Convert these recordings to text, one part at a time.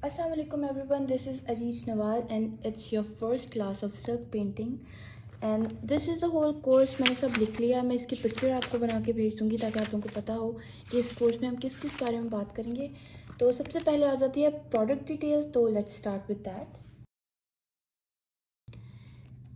Assalamu alaikum everyone, this is Ajeej Nawal and it's your first class of silk painting and this is the whole course। मैंने सब लिख लिया, मैं इसकी picture आपको बना के भेज दूँगी ताकि आप लोगों को पता हो कि इस कोर्स में हम किस बारे में बात करेंगे। तो सबसे पहले आ जाती है प्रोडक्ट डिटेल, तो लेट्स स्टार्ट विद दैट।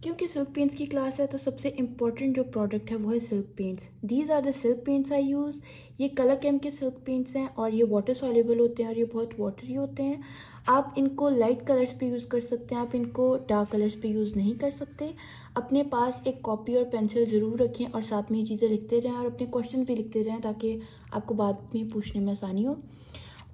क्योंकि सिल्क पेंट्स की क्लास है तो सबसे इम्पॉर्टेंट जो प्रोडक्ट है वो है silk paints. These are the silk paints I use. ये कलर कैम के सिल्क पेंट्स हैं और ये वाटर सॉल्युबल होते हैं और ये बहुत वाटरी होते हैं। आप इनको लाइट कलर्स पे यूज़ कर सकते हैं, आप इनको डार्क कलर्स पे यूज़ नहीं कर सकते। अपने पास एक कॉपी और पेंसिल ज़रूर रखें और साथ में ये चीज़ें लिखते जाएँ और अपने क्वेश्चन भी लिखते जाएँ ताकि आपको बाद में पूछने में आसानी हो।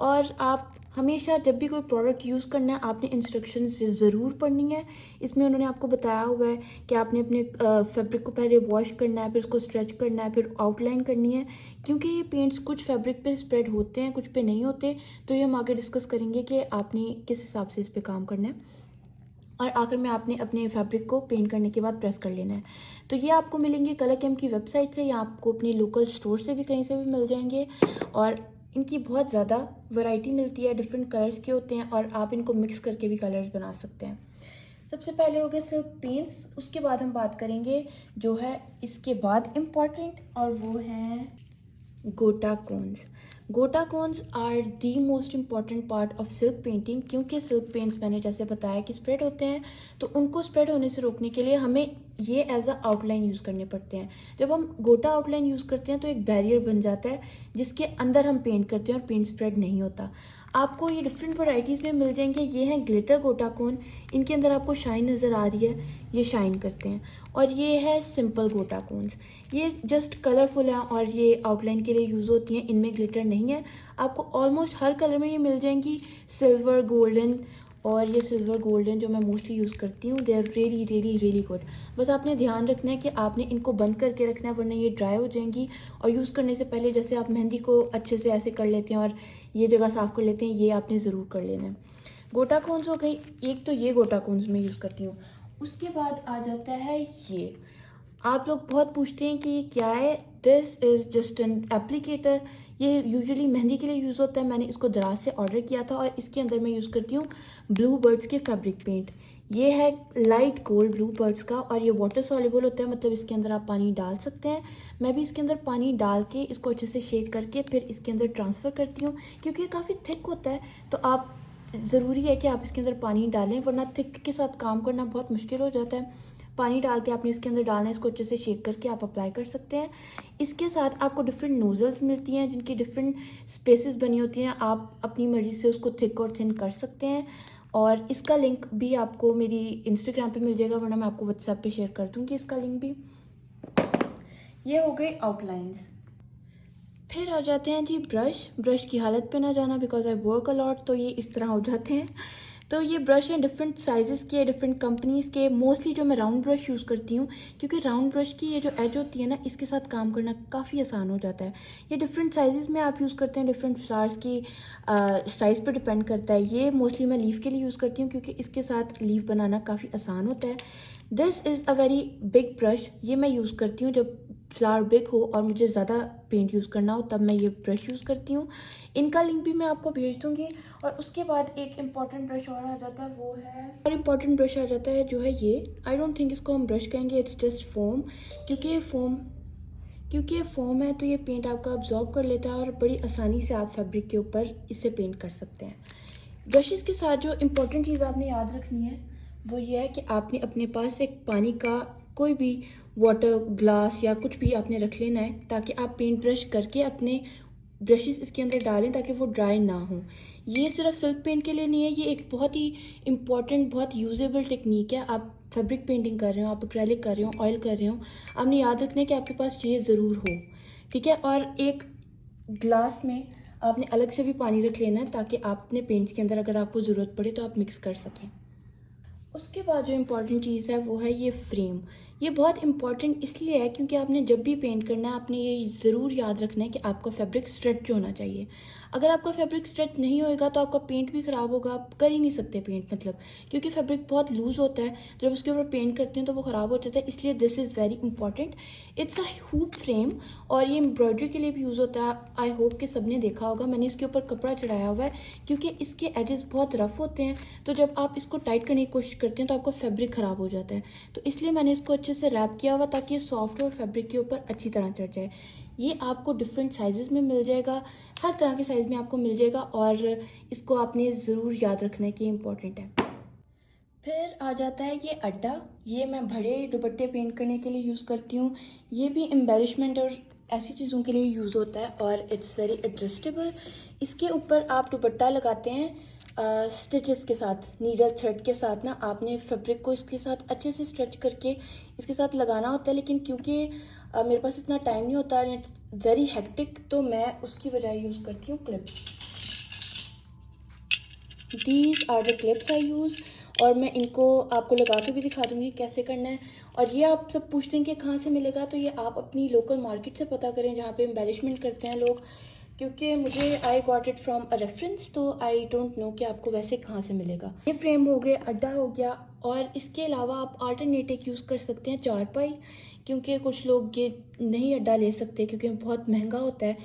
और आप हमेशा जब भी कोई प्रोडक्ट यूज़ करना है आपने इंस्ट्रक्शंस ज़रूर पढ़नी है। इसमें उन्होंने आपको बताया हुआ है कि आपने अपने फैब्रिक को पहले वॉश करना है, फिर उसको स्ट्रेच करना है, फिर आउटलाइन करनी है। क्योंकि ये पेंट्स कुछ फैब्रिक पे स्प्रेड होते हैं, कुछ पे नहीं होते, तो ये हम आगे डिस्कस करेंगे कि आपने किस हिसाब से इस पर काम करना है। और आखिर में आपने अपने फैब्रिक को पेंट करने के बाद प्रेस कर लेना है। तो ये आपको मिलेंगे कलर कैम की वेबसाइट से या आपको अपने लोकल स्टोर से भी कहीं से भी मिल जाएंगे। और इनकी बहुत ज़्यादा वैरायटी मिलती है, डिफरेंट कलर्स के होते हैं और आप इनको मिक्स करके भी कलर्स बना सकते हैं। सबसे पहले हो गया सिल्क पेंट्स, उसके बाद हम बात करेंगे जो है इसके बाद इम्पॉर्टेंट, और वो है गोटा cones. Gota cones are the most important part of silk painting. क्योंकि सिल्क पेंट्स मैंने जैसे बताया कि स्प्रेड होते हैं, तो उनको स्प्रेड होने से रोकने के लिए हमें ये एज अ आउटलाइन यूज़ करने पड़ते हैं। जब हम गोटा आउटलाइन यूज़ करते हैं तो एक बैरियर बन जाता है जिसके अंदर हम पेंट करते हैं और पेंट स्प्रेड नहीं होता। आपको ये डिफरेंट वैरायटीज़ में मिल जाएंगे। ये हैं ग्लिटर गोटा कोन, इनके अंदर आपको शाइन नज़र आ रही है, ये शाइन करते हैं। और ये है सिंपल गोटा कोन्स, ये जस्ट कलरफुल हैं और ये आउटलाइन के लिए यूज़ होती हैं, इनमें ग्लिटर नहीं है। आपको ऑलमोस्ट हर कलर में ये मिल जाएंगी, सिल्वर, गोल्डन, और ये सिल्वर गोल्डन जो मैं मोस्टली यूज़ करती हूँ। They are really really really good. बस आपने ध्यान रखना है कि आपने इनको बंद करके रखना है वरना ये ड्राई हो जाएंगी। और यूज़ करने से पहले जैसे आप मेहंदी को अच्छे से ऐसे कर लेते हैं और ये जगह साफ़ कर लेते हैं, ये आपने ज़रूर कर लेना है। गोटा कोन्स हो गई एक, तो ये गोटा कोन्स मैं यूज़ करती हूँ। उसके बाद आ जाता है ये, आप लोग बहुत पूछते हैं कि ये क्या है। This is just an applicator. ये यूजुअली मेहंदी के लिए यूज़ होता है। मैंने इसको दराज से ऑर्डर किया था और इसके अंदर मैं यूज़ करती हूँ ब्लू बर्ड्स के फैब्रिक पेंट। ये है लाइट गोल्ड ब्लू बर्ड्स का और ये वाटर सॉल्युबल होता है, मतलब इसके अंदर आप पानी डाल सकते हैं। मैं भी इसके अंदर पानी डाल के इसको अच्छे से शेक करके फिर इसके अंदर ट्रांसफ़र करती हूँ। क्योंकि ये काफ़ी थिक होता है तो आप ज़रूरी है कि आप इसके अंदर पानी डालें, वरना थिक के साथ काम करना बहुत मुश्किल हो जाता है। पानी डाल के आपने इसके अंदर डालना है, इसको अच्छे से शेक करके आप अप्लाई कर सकते हैं। इसके साथ आपको डिफरेंट नोज़ल्स मिलती हैं जिनकी डिफरेंट स्पेसेस बनी होती हैं, आप अपनी मर्ज़ी से उसको थिक और थिन कर सकते हैं। और इसका लिंक भी आपको मेरी इंस्टाग्राम पे मिल जाएगा, वरना मैं आपको व्हाट्सएप पे शेयर कर दूँगी इसका लिंक भी। ये हो गई आउटलाइंस। फिर आ जाते हैं जी ब्रश। ब्रश की हालत पे ना जाना, because I work a lot, तो ये इस तरह हो जाते हैं। तो ये ब्रश हैं डिफरेंट साइज़ेस के, डिफरेंट कंपनीज़ के। मोस्टली जो मैं राउंड ब्रश यूज़ करती हूँ, क्योंकि राउंड ब्रश की ये जो एज होती है ना, इसके साथ काम करना काफ़ी आसान हो जाता है। ये डिफरेंट साइज़ेस में आप यूज़ करते हैं, डिफरेंट फ्लावर्स की साइज़ पर डिपेंड करता है। ये मोस्टली मैं लीफ के लिए यूज़ करती हूँ क्योंकि इसके साथ लीफ बनाना काफ़ी आसान होता है। This is a very big brush. ये मैं यूज़ करती हूँ जब फ्लावर बिग हो और मुझे ज़्यादा पेंट यूज़ करना हो, तब मैं ये ब्रश यूज़ करती हूँ। इनका लिंक भी मैं आपको भेज दूँगी। और उसके बाद एक इम्पॉर्टेंट ब्रश और आ जाता है, वो है और इम्पॉर्टेंट ब्रश आ जाता है जो है ये। आई डोंट थिंक इसको हम ब्रश कहेंगे, इट्स जस्ट फोम। क्योंकि ये फोम है तो ये पेंट आपका अब्जॉर्ब कर लेता है और बड़ी आसानी से आप फैब्रिक के ऊपर इससे पेंट कर सकते हैं। ब्रशेज़ के साथ जो इम्पोर्टेंट चीज़ आपने याद रखनी है वो ये है कि आपने अपने पास एक पानी का कोई भी वाटर ग्लास या कुछ भी आपने रख लेना है, ताकि आप पेंट ब्रश करके अपने ब्रशेस इसके अंदर डालें ताकि वो ड्राई ना हो। ये सिर्फ सिल्क पेंट के लिए नहीं है, ये एक बहुत ही इम्पॉर्टेंट, बहुत यूजेबल टेक्निक है। आप फैब्रिक पेंटिंग कर रहे हो, आप एक्रेलिक कर रहे हो, ऑयल कर रहे हो, आपने याद रखना है कि आपके पास ये ज़रूर हो, ठीक है। और एक ग्लास में आपने अलग से भी पानी रख लेना है ताकि आप अपने पेंट्स के अंदर अगर आपको ज़रूरत पड़े तो आप मिक्स कर सकें। उसके बाद जो इम्पॉर्टेंट चीज़ है वो है ये फ्रेम। ये बहुत इम्पॉर्टेंट इसलिए है क्योंकि आपने जब भी पेंट करना है आपने ये ज़रूर याद रखना है कि आपका फैब्रिक स्ट्रेच होना चाहिए। अगर आपका फैब्रिक स्ट्रेच नहीं होएगा तो आपका पेंट भी ख़राब होगा, आप कर ही नहीं सकते पेंट, मतलब क्योंकि फैब्रिक बहुत लूज़ होता है, जब उसके ऊपर पेंट करते हैं तो वो ख़राब हो जाता है। इसलिए this is very important. It's a hoop frame और ये एम्ब्रॉयडरी के लिए भी यूज़ होता है। आई होप कि सबने देखा होगा, मैंने इसके ऊपर कपड़ा चढ़ाया हुआ है क्योंकि इसके एजेस बहुत रफ़ होते हैं, तो जब आप इसको टाइट करने की कोशिश करते हैं तो आपका फैब्रिक ख़राब हो जाता है। तो इसलिए मैंने इसको अच्छे से रैप किया हुआ ताकि ये सॉफ्ट और फैब्रिक के ऊपर अच्छी तरह चढ़ जाए। ये आपको डिफरेंट साइज़ में मिल जाएगा, हर तरह के साइज़ में आपको मिल जाएगा और इसको आपने ज़रूर याद रखना है कि इम्पॉर्टेंट है। फिर आ जाता है ये अड्डा। ये मैं बड़े दुपट्टे पेंट करने के लिए यूज़ करती हूँ। ये भी एम्बेलिशमेंट और ऐसी चीज़ों के लिए यूज़ होता है और इट्स वेरी एडजस्टेबल। इसके ऊपर आप दुपट्टा लगाते हैं स्टिचेस के साथ, नीडल थ्रेड के साथ ना आपने फैब्रिक को इसके साथ अच्छे से स्ट्रेच करके इसके साथ लगाना होता है। लेकिन क्योंकि मेरे पास इतना टाइम नहीं होता है, इट्स वेरी हेक्टिक, तो मैं उसकी बजाय यूज़ करती हूँ clips. These are the clips I use और मैं इनको आपको लगा के भी दिखा दूँगी कैसे करना है। और ये आप सब पूछते हैं कि कहाँ से मिलेगा, तो ये आप अपनी लोकल मार्केट से पता करें जहाँ पे एम्बेलिशमेंट करते हैं लोग, क्योंकि मुझे I got it from a reference, तो आई डोंट नो कि आपको वैसे कहाँ से मिलेगा। ये फ्रेम हो गया, अड्डा हो गया, और इसके अलावा आप अल्टरनेटिव यूज़ कर सकते हैं चारपाई, क्योंकि कुछ लोग ये नहीं अड्डा ले सकते क्योंकि बहुत महंगा होता है।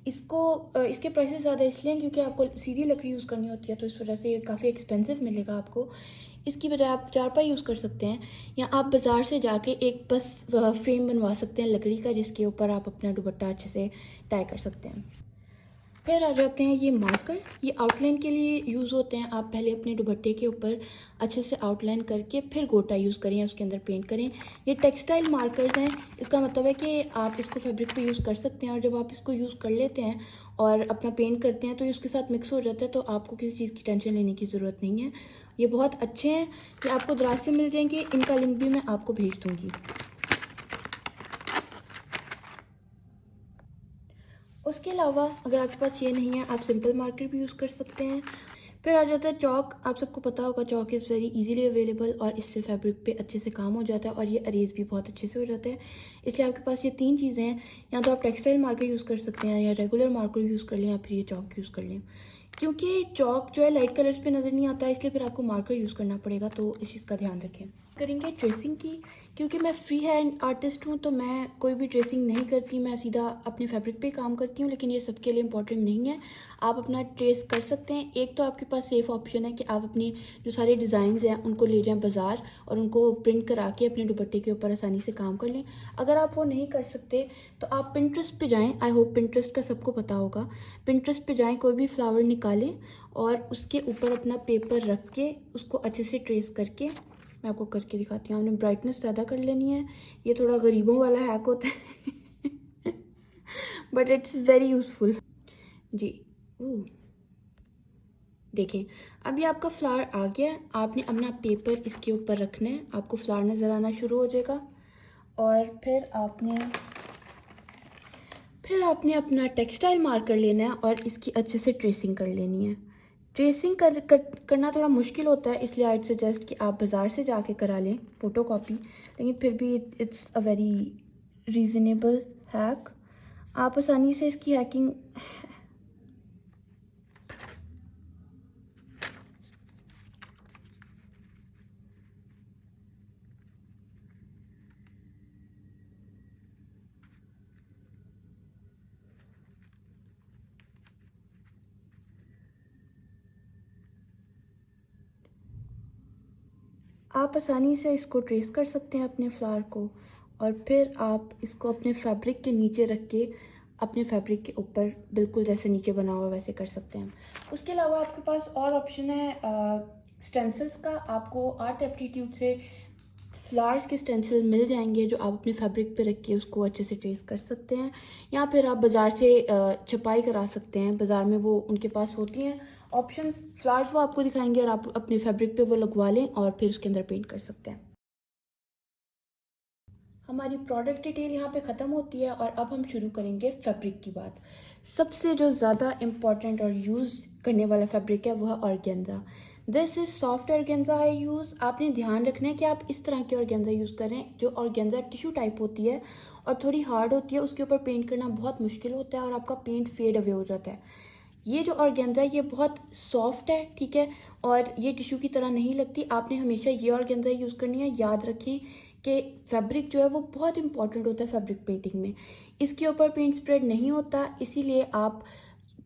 इसको इसके प्राइसेस ज़्यादा इसलिए हैं क्योंकि आपको सीधी लकड़ी यूज़ करनी होती है, तो इस वजह से ये काफ़ी एक्सपेंसिव मिलेगा आपको। इसकी बजाय आप चारपाई यूज़ कर सकते हैं, या आप बाज़ार से जाके एक बस फ्रेम बनवा सकते हैं लकड़ी का, जिसके ऊपर आप अपना दुपट्टा अच्छे से टाई कर सकते हैं। फिर आ जाते हैं ये मार्कर। ये आउटलाइन के लिए यूज़ होते हैं। आप पहले अपने दुपट्टे के ऊपर अच्छे से आउटलाइन करके फिर गोटा यूज़ करें, उसके अंदर पेंट करें। ये टेक्सटाइल मार्कर्स हैं, इसका मतलब है कि आप इसको फैब्रिक पे यूज़ कर सकते हैं, और जब आप इसको यूज़ कर लेते हैं और अपना पेंट करते हैं तो ये उसके साथ मिक्स हो जाता है, तो आपको किसी चीज़ की टेंशन लेने की ज़रूरत नहीं है। ये बहुत अच्छे हैं, ये आपको दराज से मिल जाएंगे, इनका लिंक भी मैं आपको भेज दूँगी। उसके अलावा अगर आपके पास ये नहीं है, आप सिंपल मार्कर भी यूज़ कर सकते हैं। फिर आ जाता है चौक। आप सबको पता होगा चौक इज़ वेरी इजीली अवेलेबल, और इससे फैब्रिक पे अच्छे से काम हो जाता है और ये अरेज भी बहुत अच्छे से हो जाता है। इसलिए आपके पास ये तीन चीज़ें हैं, या तो आप टेक्सटाइल मार्कर यूज़ कर सकते हैं, या रेगुलर मार्कर यूज़ कर लें, या फिर ये चौक यूज़ कर लें। क्योंकि चौक जो है लाइट कलर्स पे नज़र नहीं आता है, इसलिए फिर आपको मार्कर यूज़ करना पड़ेगा, तो इस चीज़ का ध्यान रखें। करेंगे ट्रेसिंग की। क्योंकि मैं फ्री हैंड आर्टिस्ट हूँ तो मैं कोई भी ट्रेसिंग नहीं करती, मैं सीधा अपने फैब्रिक पे काम करती हूँ, लेकिन ये सबके लिए इम्पॉर्टेंट नहीं है। आप अपना ट्रेस कर सकते हैं। एक तो आपके पास सेफ ऑप्शन है कि आप अपनी जो सारे डिज़ाइंस हैं उनको ले जाएं बाज़ार और उनको प्रिंट करा के अपने दुपट्टे के ऊपर आसानी से काम कर लें। अगर आप वो नहीं कर सकते तो आप पिंटरेस्ट पे जाएं। आई होप पिंटरेस्ट का सबको पता होगा। पिंटरेस्ट पे जाएं, कोई भी फ्लावर निकालें और उसके ऊपर अपना पेपर रख के उसको अच्छे से ट्रेस करके, मैं आपको करके दिखाती हूँ। आपने ब्राइटनेस ज़्यादा कर लेनी है, ये थोड़ा गरीबों वाला हैक होता है बट इट्स वेरी यूज़फुल जी। देखें, अभी आपका फ्लावर आ गया है। आपने अपना पेपर इसके ऊपर रखना है, आपको फ्लावर नज़र आना शुरू हो जाएगा, और फिर आपने अपना टेक्सटाइल मार्कर लेना है और इसकी अच्छे से ट्रेसिंग कर लेनी है। ट्रेसिंग करना थोड़ा मुश्किल होता है, इसलिए आई सजेस्ट कि आप बाज़ार से जाके करा लें फ़ोटो कॉपी, लेकिन फिर भी it's a very reasonable hack. आप आसानी से इसकी हैकिंग इसको ट्रेस कर सकते हैं अपने फ्लावर को, और फिर आप इसको अपने फैब्रिक के नीचे रख के अपने फैब्रिक के ऊपर बिल्कुल जैसे नीचे बना हुआ वैसे कर सकते हैं। उसके अलावा आपके पास और ऑप्शन है स्टेंसिल्स का। आपको आर्ट एप्टीट्यूड से फ्लावर्स के स्टेंसिल मिल जाएंगे जो आप अपने फैब्रिक पे रख के उसको अच्छे से ट्रेस कर सकते हैं, या फिर आप बाज़ार से छपाई करा सकते हैं। बाज़ार में वो उनके पास होती हैं ऑप्शंस, फ्लावर्स वो आपको दिखाएंगे और आप अपने फैब्रिक पे वो लगवा लें और फिर उसके अंदर पेंट कर सकते हैं। हमारी प्रोडक्ट डिटेल यहाँ पे ख़त्म होती है और अब हम शुरू करेंगे फैब्रिक की बात। सबसे जो ज़्यादा इम्पॉर्टेंट और यूज़ करने वाला फैब्रिक है वो है organza. This is soft organza I use. आपने ध्यान रखना है कि आप इस तरह की ऑर्गेन्जा यूज़ करें। जो ऑर्गेन्जा टिश्यू टाइप होती है और थोड़ी हार्ड होती है, उसके ऊपर पेंट करना बहुत मुश्किल होता है और आपका पेंट फेड अवे हो जाता है। ये जो ऑर्गेन्जा है ये बहुत सॉफ्ट है, ठीक है, और ये टिश्यू की तरह नहीं लगती। आपने हमेशा ये ऑर्गेन्जा यूज़ करनी है। याद रखें कि फैब्रिक जो है वो बहुत इंपॉर्टेंट होता है फैब्रिक पेंटिंग में। इसके ऊपर पेंट स्प्रेड नहीं होता, इसीलिए आप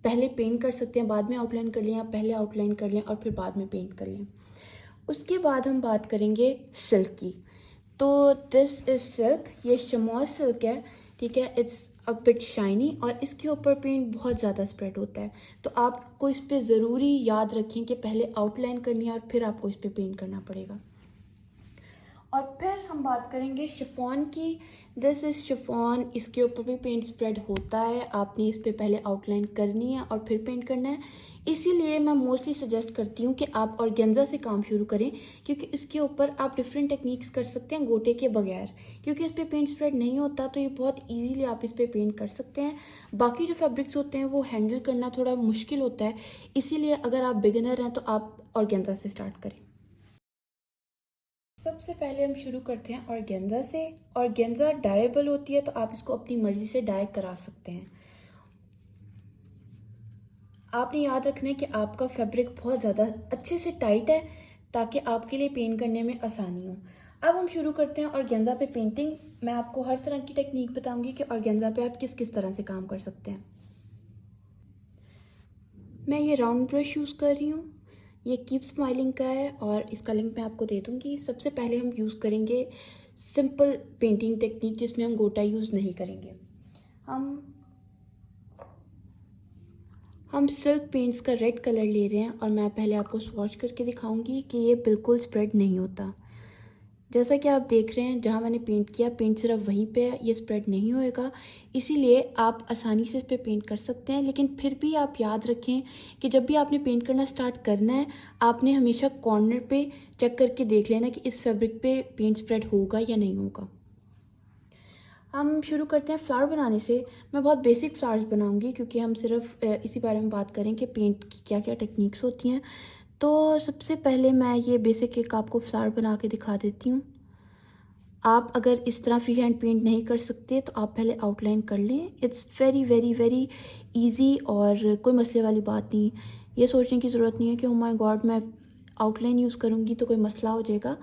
पहले पेंट कर सकते हैं, बाद में आउटलाइन कर लें, या पहले आउटलाइन कर लें और फिर बाद में पेंट कर लें। उसके बाद हम बात करेंगे सिल्क की। तो दिस इज़ सिल्क, ये शमॉस सिल्क है, ठीक है। इट्स अ बिट शाइनी और इसके ऊपर पेंट बहुत ज़्यादा स्प्रेड होता है। तो आपको इस पे ज़रूरी याद रखें कि पहले आउटलाइन करनी है और फिर आपको इस पे पेंट करना पड़ेगा। और फिर हम बात करेंगे शिफॉन की। दिस इज़ शिफॉन, इसके ऊपर भी पेंट स्प्रेड होता है। आपने इस पे पहले आउटलाइन करनी है और फिर पेंट करना है। इसीलिए मैं मोस्टली सजेस्ट करती हूँ कि आप ऑर्गेन्जा से काम शुरू करें, क्योंकि इसके ऊपर आप डिफरेंट टेक्निक्स कर सकते हैं गोटे के बगैर। क्योंकि इस पर पेंट स्प्रेड नहीं होता तो ये बहुत ईजीली आप इस पर पेंट कर सकते हैं। बाकी जो फैब्रिक्स होते हैं वो हैंडल करना थोड़ा मुश्किल होता है, इसीलिए अगर आप बिगिनर हैं तो आप ऑर्गेन्जा से स्टार्ट करें। सबसे पहले हम शुरू करते हैं ऑर्गेन्जा से। ऑर्गेन्जा डायबल होती है तो आप इसको अपनी मर्जी से डाई करा सकते हैं। आपने याद रखना है कि आपका फैब्रिक बहुत ज़्यादा अच्छे से टाइट है ताकि आपके लिए पेंट करने में आसानी हो। अब हम शुरू करते हैं ऑर्गेन्जा पे पेंटिंग। मैं आपको हर तरह की टेक्निक बताऊंगी कि ऑर्गेन्जा पे आप किस किस तरह से काम कर सकते हैं। मैं ये राउंड ब्रश यूज़ कर रही हूँ, ये कीप स्माइलिंग का है और इसका लिंक मैं आपको दे दूँगी। सबसे पहले हम यूज़ करेंगे सिंपल पेंटिंग टेक्निक जिसमें हम गोटा यूज़ नहीं करेंगे। हम सिल्क पेंट्स का रेड कलर ले रहे हैं और मैं पहले आपको स्वॉच करके दिखाऊंगी कि ये बिल्कुल स्प्रेड नहीं होता। जैसा कि आप देख रहे हैं जहाँ मैंने पेंट किया, पेंट सिर्फ वहीं पे है, ये स्प्रेड नहीं होएगा। इसीलिए आप आसानी से इस पे पेंट कर सकते हैं। लेकिन फिर भी आप याद रखें कि जब भी आपने पेंट करना स्टार्ट करना है, आपने हमेशा कॉर्नर पे चेक करके देख लेना कि इस फैब्रिक पे पेंट स्प्रेड होगा या नहीं होगा। हम शुरू करते हैं फ्लावर बनाने से। मैं बहुत बेसिक फ्लावर्स बनाऊंगी क्योंकि हम सिर्फ इसी बारे में बात करें कि पेंट की क्या क्या टेक्निक्स होती हैं। तो सबसे पहले मैं ये बेसिक एक आपको फ्लावर बना के दिखा देती हूँ। आप अगर इस तरह फ्री हैंड पेंट नहीं कर सकते तो आप पहले आउटलाइन कर लें। It's very very very easy और कोई मसले वाली बात नहीं। ये सोचने की ज़रूरत नहीं है कि ओ माय गॉड मैं आउटलाइन यूज़ करूँगी तो कोई मसला हो जाएगा।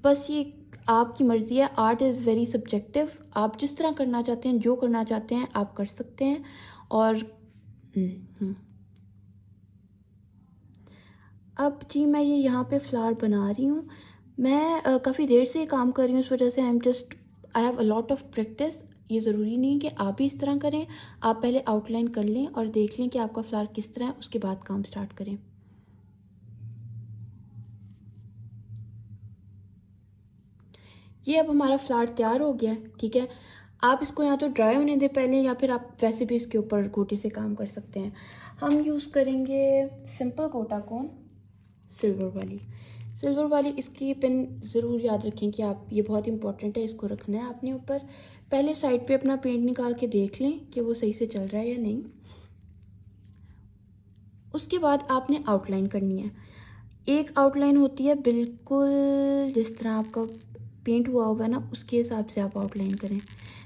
बस ये आपकी मर्ज़ी है। Art is very subjective. आप जिस तरह करना चाहते हैं, जो करना चाहते हैं आप कर सकते हैं। और अब जी मैं ये यहाँ पे फ्लावर बना रही हूँ। मैं काफ़ी देर से काम कर रही हूँ, इस वजह से I have a lot of practice. ये ज़रूरी नहीं कि आप भी इस तरह करें। आप पहले आउटलाइन कर लें और देख लें कि आपका फ्लावर किस तरह है, उसके बाद काम स्टार्ट करें। ये अब हमारा फ्लावर तैयार हो गया है, ठीक है। आप इसको या तो ड्राई होने दें पहले, या फिर आप वैसे भी इसके ऊपर गोटी से काम कर सकते हैं। हम यूज़ करेंगे सिंपल गोटा कौन, सिल्वर वाली। सिल्वर वाली इसकी पिन ज़रूर याद रखें कि आप, ये बहुत इंपॉर्टेंट है, इसको रखना है आपने ऊपर। पहले साइड पे अपना पेंट निकाल के देख लें कि वो सही से चल रहा है या नहीं। उसके बाद आपने आउटलाइन करनी है। एक आउटलाइन होती है बिल्कुल जिस तरह आपका पेंट हुआ होगा ना, उसके हिसाब से आप आउटलाइन करें,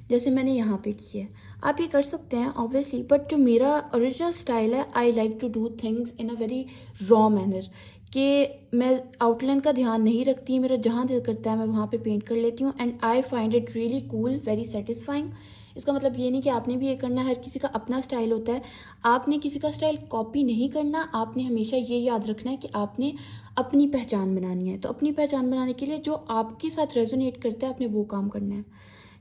जैसे मैंने यहाँ पे की है। आप ये कर सकते हैं ऑब्वियसली, बट जो मेरा ओरिजिनल स्टाइल है, I like to do things in a very raw manner, कि मैं आउटलाइन का ध्यान नहीं रखती। मेरा जहाँ दिल करता है मैं वहाँ पे पेंट कर लेती हूँ and I find it really cool, very satisfying. इसका मतलब ये नहीं कि आपने भी ये करना है। हर किसी का अपना स्टाइल होता है। आपने किसी का स्टाइल कॉपी नहीं करना। आपने हमेशा ये याद रखना है कि आपने अपनी पहचान बनानी है। तो अपनी पहचान बनाने के लिए जो आपके साथ रेजोनेट करता है, आपने वो काम करना है,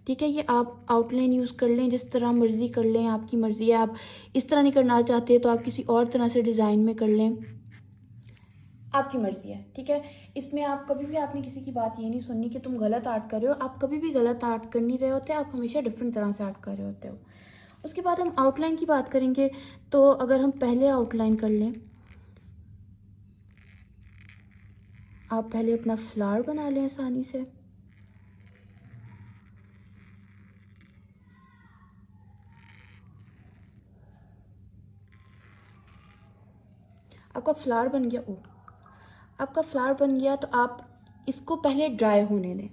ठीक है। ये आप आउटलाइन यूज़ कर लें, जिस तरह मर्ज़ी कर लें, आपकी मर्ज़ी है। आप इस तरह नहीं करना चाहते तो आप किसी और तरह से डिज़ाइन में कर लें, आपकी मर्ज़ी है, ठीक है। इसमें आप कभी भी, आपने किसी की बात ये नहीं सुननी कि तुम गलत आर्ट कर रहे हो। आप कभी भी गलत आर्ट कर नहीं रहे होते, आप हमेशा डिफरेंट तरह से आर्ट कर रहे होते हो। उसके बाद हम आउटलाइन की बात करेंगे। तो अगर हम पहले आउटलाइन कर लें, आप पहले अपना फ्लावर बना लें आसानी से। आपका फ्लावर बन गया। ओ, आपका फ्लावर बन गया तो आप इसको पहले ड्राई होने दें।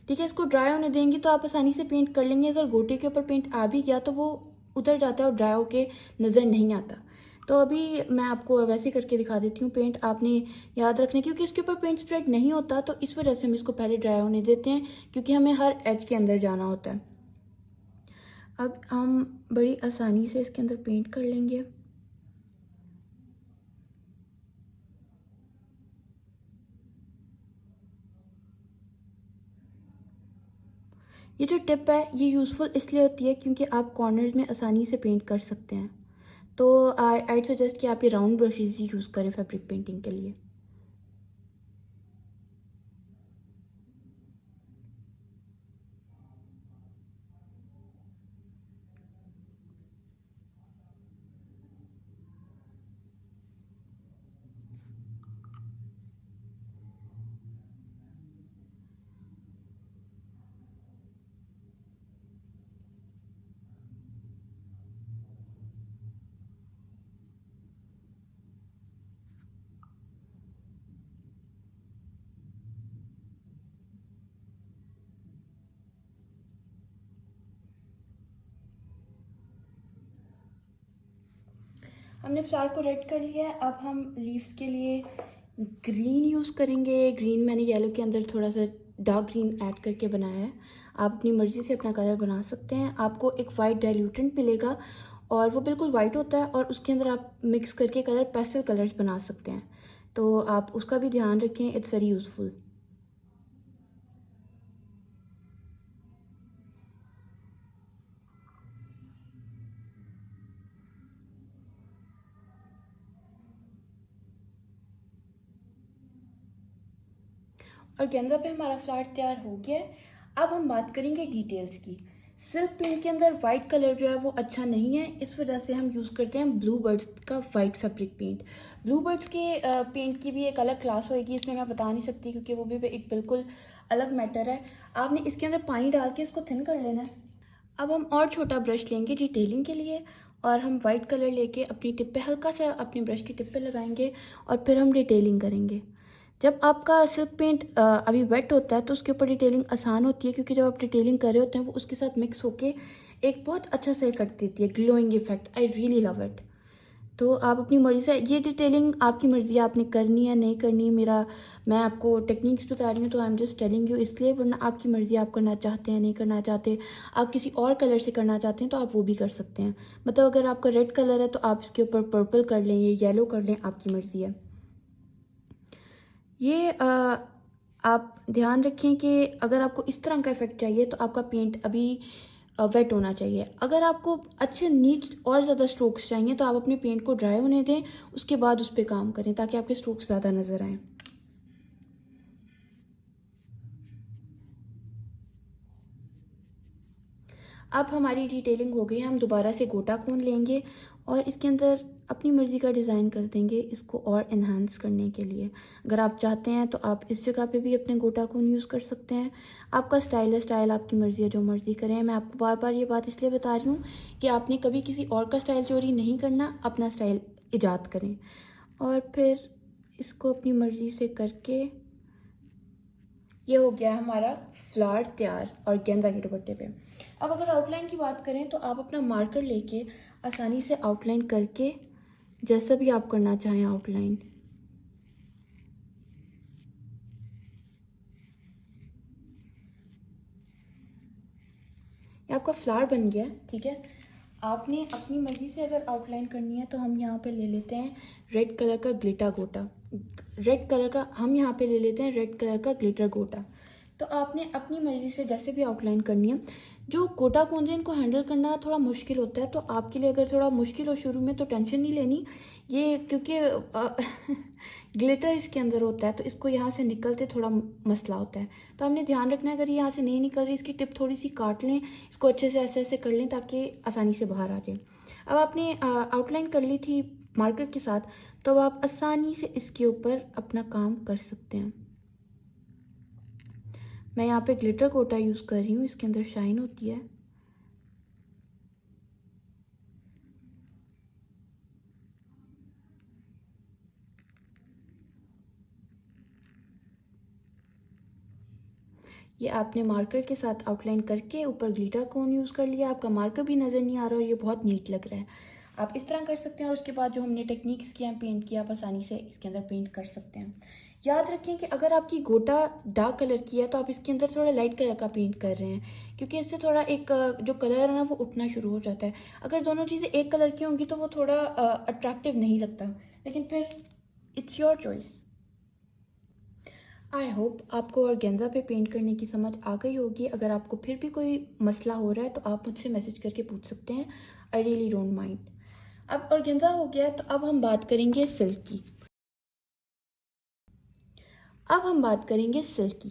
ठीक है, इसको ड्राई होने देंगे तो आप आसानी से पेंट कर लेंगे। अगर गोटे के ऊपर पेंट आ भी गया तो वो उतर जाता है और ड्राई होके नज़र नहीं आता। तो अभी मैं आपको वैसे करके दिखा देती हूँ। पेंट आपने याद रखना, क्योंकि इसके ऊपर पेंट स्प्रेड नहीं होता तो इस वजह से हम इसको पहले ड्राई होने देते हैं, क्योंकि हमें हर एज के अंदर जाना होता है। अब हम बड़ी आसानी से इसके अंदर पेंट कर लेंगे। ये जो टिप है ये यूज़फुल इसलिए होती है क्योंकि आप कॉर्नर्स में आसानी से पेंट कर सकते हैं। तो आई सजेस्ट कि आप ये राउंड ब्रशेज़ ही यूज़ करें फैब्रिक पेंटिंग के लिए। हमने फ्लावर को रेड कर लिया है। अब हम लीव्स के लिए ग्रीन यूज़ करेंगे। ग्रीन मैंने येलो के अंदर थोड़ा सा डार्क ग्रीन ऐड करके बनाया है। आप अपनी मर्ज़ी से अपना कलर बना सकते हैं। आपको एक वाइट डाइल्यूटेंट मिलेगा और वो बिल्कुल वाइट होता है, और उसके अंदर आप मिक्स करके कलर पेस्टल कलर्स बना सकते हैं। तो आप उसका भी ध्यान रखें, इट्स वेरी यूज़फुल। और गेंदा पे हमारा फ्लावर तैयार हो गया है। अब हम बात करेंगे डिटेल्स की। सिल्क पेंट के अंदर वाइट कलर जो है वो अच्छा नहीं है, इस वजह से हम यूज़ करते हैं ब्लू बर्ड्स का white fabric paint. Blue Birds के पेंट की भी एक अलग क्लास होएगी, इसमें मैं बता नहीं सकती क्योंकि वो भी एक बिल्कुल अलग मैटर है। आपने इसके अंदर पानी डाल के इसको थिन कर लेना है। अब हम और छोटा ब्रश लेंगे डिटेलिंग के लिए, और हम वाइट कलर लेके अपनी टिप पे हल्का सा अपनी ब्रश की टिप पे लगाएंगे और फिर हम डिटेलिंग करेंगे। जब आपका सिल्क पेंट अभी वेट होता है तो उसके ऊपर डिटेलिंग आसान होती है, क्योंकि जब आप डिटेलिंग कर रहे होते हैं वो उसके साथ मिक्स होके एक बहुत अच्छा सा इफेक्ट देती है, glowing effect. I really love it. तो आप अपनी मर्ज़ी से ये डिटेलिंग आपकी मर्ज़ी है, आपने करनी है नहीं करनी है। मैं आपको टेक्निक्स बता रही हूँ तो I am just telling you, इसलिए। वरना आपकी मर्ज़ी, आप करना चाहते हैं नहीं करना चाहते, आप किसी और कलर से करना चाहते हैं तो आप वो भी कर सकते हैं। मतलब अगर आपका रेड कलर है तो आप इसके ऊपर पर्पल कर लें, ये येलो कर लें, आपकी मर्ज़ी है। ये आप ध्यान रखें कि अगर आपको इस तरह का इफेक्ट चाहिए तो आपका पेंट अभी वेट होना चाहिए। अगर आपको अच्छे नीट और ज़्यादा स्ट्रोक्स चाहिए तो आप अपने पेंट को ड्राई होने दें, उसके बाद उस पर काम करें ताकि आपके स्ट्रोक्स ज़्यादा नज़र आएँ। अब हमारी डिटेलिंग हो गई है, हम दोबारा से गोटा कोन लेंगे और इसके अंदर अपनी मर्ज़ी का डिज़ाइन कर देंगे इसको और इन्हांस करने के लिए। अगर आप चाहते हैं तो आप इस जगह पे भी अपने गोटा कोन यूज़ कर सकते हैं। आपका स्टाइल है, स्टाइल आपकी मर्ज़ी है, जो मर्ज़ी करें। मैं आपको बार बार ये बात इसलिए बता रही हूँ कि आपने कभी किसी और का स्टाइल चोरी नहीं करना, अपना स्टाइल ईजाद करें। और फिर इसको अपनी मर्ज़ी से करके ये हो गया हमारा फ्लावर तैयार और गेंदा के दुपट्टे पे। अब अगर आउटलाइन की बात करें तो आप अपना मार्कर लेके आसानी से आउटलाइन करके जैसा भी आप करना चाहें आउटलाइन। ये आपका फ्लावर बन गया, ठीक है। आपने अपनी मर्ज़ी से अगर आउटलाइन करनी है तो हम यहाँ पे ले लेते हैं रेड कलर का ग्लिटर गोटा। रेड कलर का हम यहाँ पे ले लेते हैं रेड कलर का ग्लिटर गोटा। तो आपने अपनी मर्ज़ी से जैसे भी आउटलाइन करनी है। जो गोटा कौन इनको हैंडल करना थोड़ा मुश्किल होता है, तो आपके लिए अगर थोड़ा मुश्किल हो शुरू में तो टेंशन नहीं लेनी। ये क्योंकि ग्लिटर इसके अंदर होता है तो इसको यहाँ से निकलते थोड़ा मसला होता है। तो हमने ध्यान रखना है, अगर ये यहाँ से नहीं निकल रही इसकी टिप थोड़ी सी काट लें, इसको अच्छे से ऐसे ऐसे कर लें ताकि आसानी से बाहर आ जाए। अब आपने आउटलाइन कर ली थी मार्कर के साथ, तो अब आप आसानी से इसके ऊपर अपना काम कर सकते हैं। मैं यहाँ पे ग्लिटर कोटा यूज़ कर रही हूँ, इसके अंदर शाइन होती है। ये आपने मार्कर के साथ आउटलाइन करके ऊपर ग्लिटर कोन यूज़ कर लिया, आपका मार्कर भी नज़र नहीं आ रहा और ये बहुत नीट लग रहा है। आप इस तरह कर सकते हैं और उसके बाद जो हमने टेक्निक्स किया पेंट किया, आप आसानी से इसके अंदर पेंट कर सकते हैं। याद रखें कि अगर आपकी गोटा डार्क कलर की है तो आप इसके अंदर थोड़ा लाइट कलर का पेंट कर रहे हैं, क्योंकि इससे थोड़ा एक जो कलर है ना वो उठना शुरू हो जाता है। अगर दोनों चीज़ें एक कलर की होंगी तो वो थोड़ा अट्रैक्टिव नहीं लगता, लेकिन फिर it's your choice. I hope आपको ऑर्गेन्जा पे पेंट करने की समझ आ गई होगी। अगर आपको फिर भी कोई मसला हो रहा है तो आप मुझसे मैसेज करके पूछ सकते हैं। I really don't mind. अब ऑर्गेन्जा हो गया तो अब हम बात करेंगे सिल्क की। अब हम बात करेंगे सिल्क की।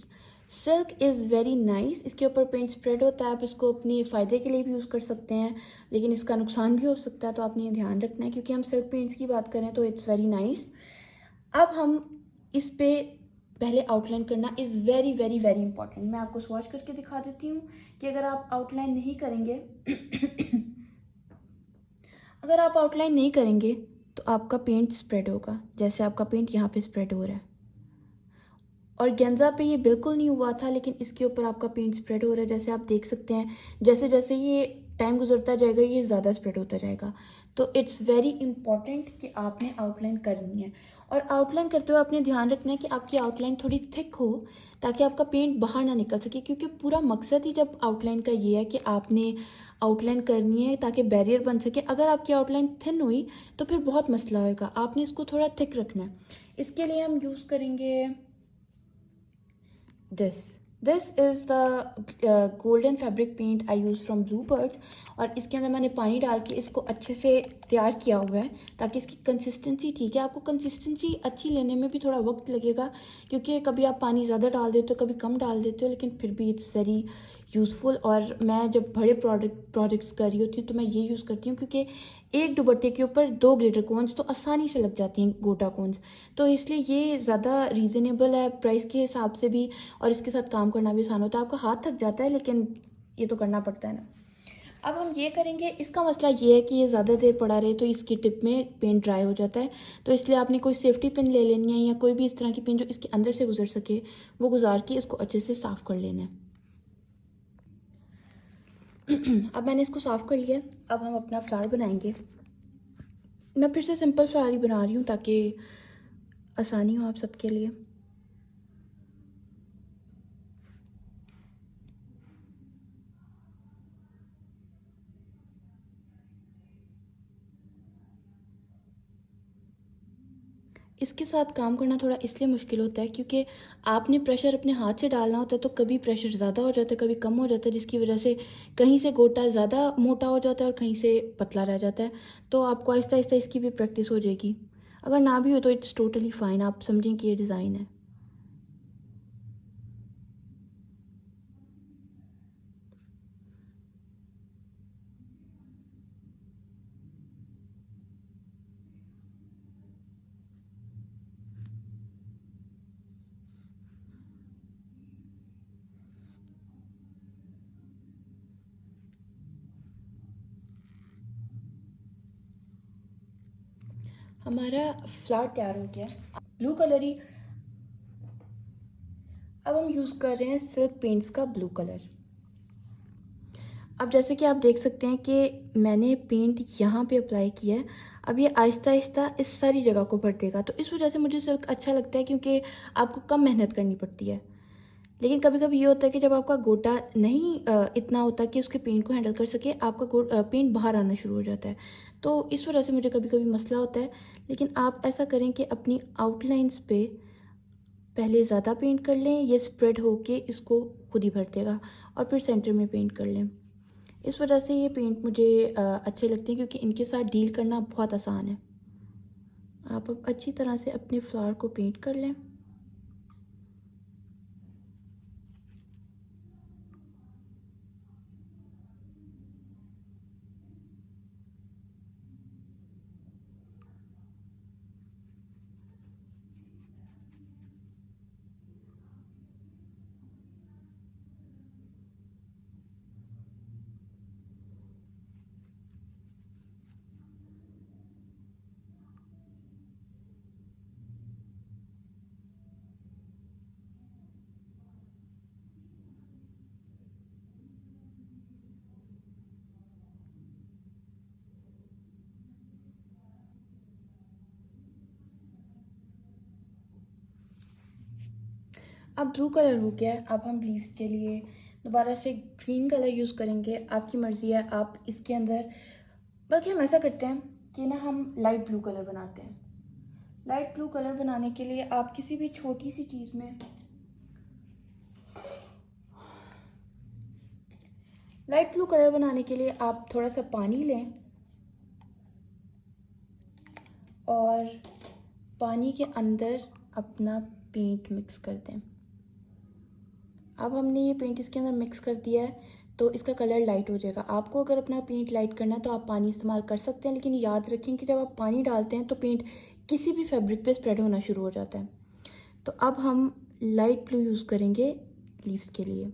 Silk is very nice. इसके ऊपर पेंट स्प्रेड होता है, आप इसको अपने फ़ायदे के लिए भी यूज़ कर सकते हैं, लेकिन इसका नुकसान भी हो सकता है, तो आपने ये ध्यान रखना है क्योंकि हम सिल्क पेंट्स की बात करें तो इट्स वेरी नाइस। अब हम इस पे पहले आउटलाइन करना is very very very important. मैं आपको स्वॉच करके दिखा देती हूँ कि अगर आप आउटलाइन नहीं करेंगे अगर आप आउटलाइन नहीं करेंगे तो आपका पेंट स्प्रेड होगा, जैसे आपका पेंट यहाँ पे स्प्रेड हो रहा है। और गेंजा पे ये बिल्कुल नहीं हुआ था, लेकिन इसके ऊपर आपका पेंट स्प्रेड हो रहा है, जैसे आप देख सकते हैं। जैसे जैसे ये टाइम गुजरता जाएगा ये ज़्यादा स्प्रेड होता जाएगा। तो इट्स वेरी इंपॉर्टेंट कि आपने आउटलाइन करनी है, और आउटलाइन करते हुए आपने ध्यान रखना है कि आपकी आउटलाइन थोड़ी थिक हो, ताकि आपका पेंट बाहर ना निकल सके, क्योंकि पूरा मकसद ही जब आउटलाइन का ये है कि आपने आउटलाइन करनी है ताकि बैरियर बन सके। अगर आपकी आउटलाइन थिन हुई तो फिर बहुत मसला होगा, आपने इसको थोड़ा थिक रखना है। इसके लिए हम यूज़ करेंगे this is the golden fabric paint I use from Blue Birds, और इसके अंदर मैंने पानी डाल के इसको अच्छे से तैयार किया हुआ है ताकि इसकी कंसिस्टेंसी ठीक है। आपको कंसिस्टेंसी अच्छी लेने में भी थोड़ा वक्त लगेगा, क्योंकि कभी आप पानी ज़्यादा डाल देते हो, कभी कम डाल देते हो, लेकिन फिर भी इट्स वेरी यूज़फुल। और मैं जब बड़े प्रोजेक्ट्स कर रही होती हूँ तो मैं ये यूज़ करती हूँ, क्योंकि एक दुपट्टे के ऊपर 2 ग्लिटर कोन्स तो आसानी से लग जाती हैं, गोटा कोन्स। तो इसलिए ये ज़्यादा रीज़नेबल है प्राइस के हिसाब से भी, और इसके साथ काम करना भी आसान होता है। आपका हाथ थक जाता है, लेकिन ये तो करना पड़ता है ना। अब हम ये करेंगे, इसका मसला ये है कि ये ज़्यादा देर पड़ा रहे तो इसकी टिप में पेंट ड्राई हो जाता है, तो इसलिए आपने कोई सेफ्टी पिन ले लेनी है, या कोई भी इस तरह की पिन जो इसके अंदर से गुजर सके वो गुजार के इसको अच्छे से साफ़ कर लेना है। अब मैंने इसको साफ़ कर लिया। अब हम अपना फ्लावर बनाएंगे। मैं फिर से सिंपल फ्लावर ही बना रही हूँ ताकि आसानी हो आप सबके लिए। इसके साथ काम करना थोड़ा इसलिए मुश्किल होता है क्योंकि आपने प्रेशर अपने हाथ से डालना होता है, तो कभी प्रेशर ज़्यादा हो जाता है, कभी कम हो जाता है, जिसकी वजह से कहीं से गोटा ज़्यादा मोटा हो जाता है और कहीं से पतला रह जाता है। तो आपको आहिस्ता आहिस्ता इसकी भी प्रैक्टिस हो जाएगी। अगर ना भी हो तो इट्स टोटली फ़ाइन, आप समझें कि ये डिज़ाइन है। हमारा फ्लावर तैयार हो गया, ब्लू कलर ही। अब हम यूज़ कर रहे हैं सिल्क पेंट्स का ब्लू कलर। अब जैसे कि आप देख सकते हैं कि मैंने पेंट यहाँ पे अप्लाई किया है। अब ये आहिस्ता आहिस्ता इस सारी जगह को भर देगा, तो इस वजह से मुझे सिल्क अच्छा लगता है, क्योंकि आपको कम मेहनत करनी पड़ती है। लेकिन कभी कभी ये होता है कि जब आपका गोटा नहीं इतना होता कि उसके पेंट को हैंडल कर सके, आपका पेंट बाहर आना शुरू हो जाता है। तो इस वजह से मुझे कभी कभी मसला होता है। लेकिन आप ऐसा करें कि अपनी आउटलाइंस पे पहले ज़्यादा पेंट कर लें, ये स्प्रेड होके इसको खुद ही भर देगा, और फिर सेंटर में पेंट कर लें। इस वजह से ये पेंट मुझे अच्छे लगते हैं, क्योंकि इनके साथ डील करना बहुत आसान है। आप अब अच्छी तरह से अपने फ्लावर को पेंट कर लें। अब ब्लू कलर हो गया है। अब हम लीव्स के लिए दोबारा से ग्रीन कलर यूज़ करेंगे। आपकी मर्ज़ी है, आप इसके अंदर, बल्कि हम ऐसा करते हैं कि ना हम लाइट ब्लू कलर बनाते हैं। लाइट ब्लू कलर बनाने के लिए आप किसी भी छोटी सी चीज़ में, लाइट ब्लू कलर बनाने के लिए आप थोड़ा सा पानी लें और पानी के अंदर अपना पेंट मिक्स कर दें। अब हमने ये पेंट इसके अंदर मिक्स कर दिया है तो इसका कलर लाइट हो जाएगा। आपको अगर अपना पेंट लाइट करना है तो आप पानी इस्तेमाल कर सकते हैं, लेकिन याद रखें कि जब आप पानी डालते हैं तो पेंट किसी भी फैब्रिक पे स्प्रेड होना शुरू हो जाता है। तो अब हम लाइट ब्लू यूज़ करेंगे लीव्स के लिए,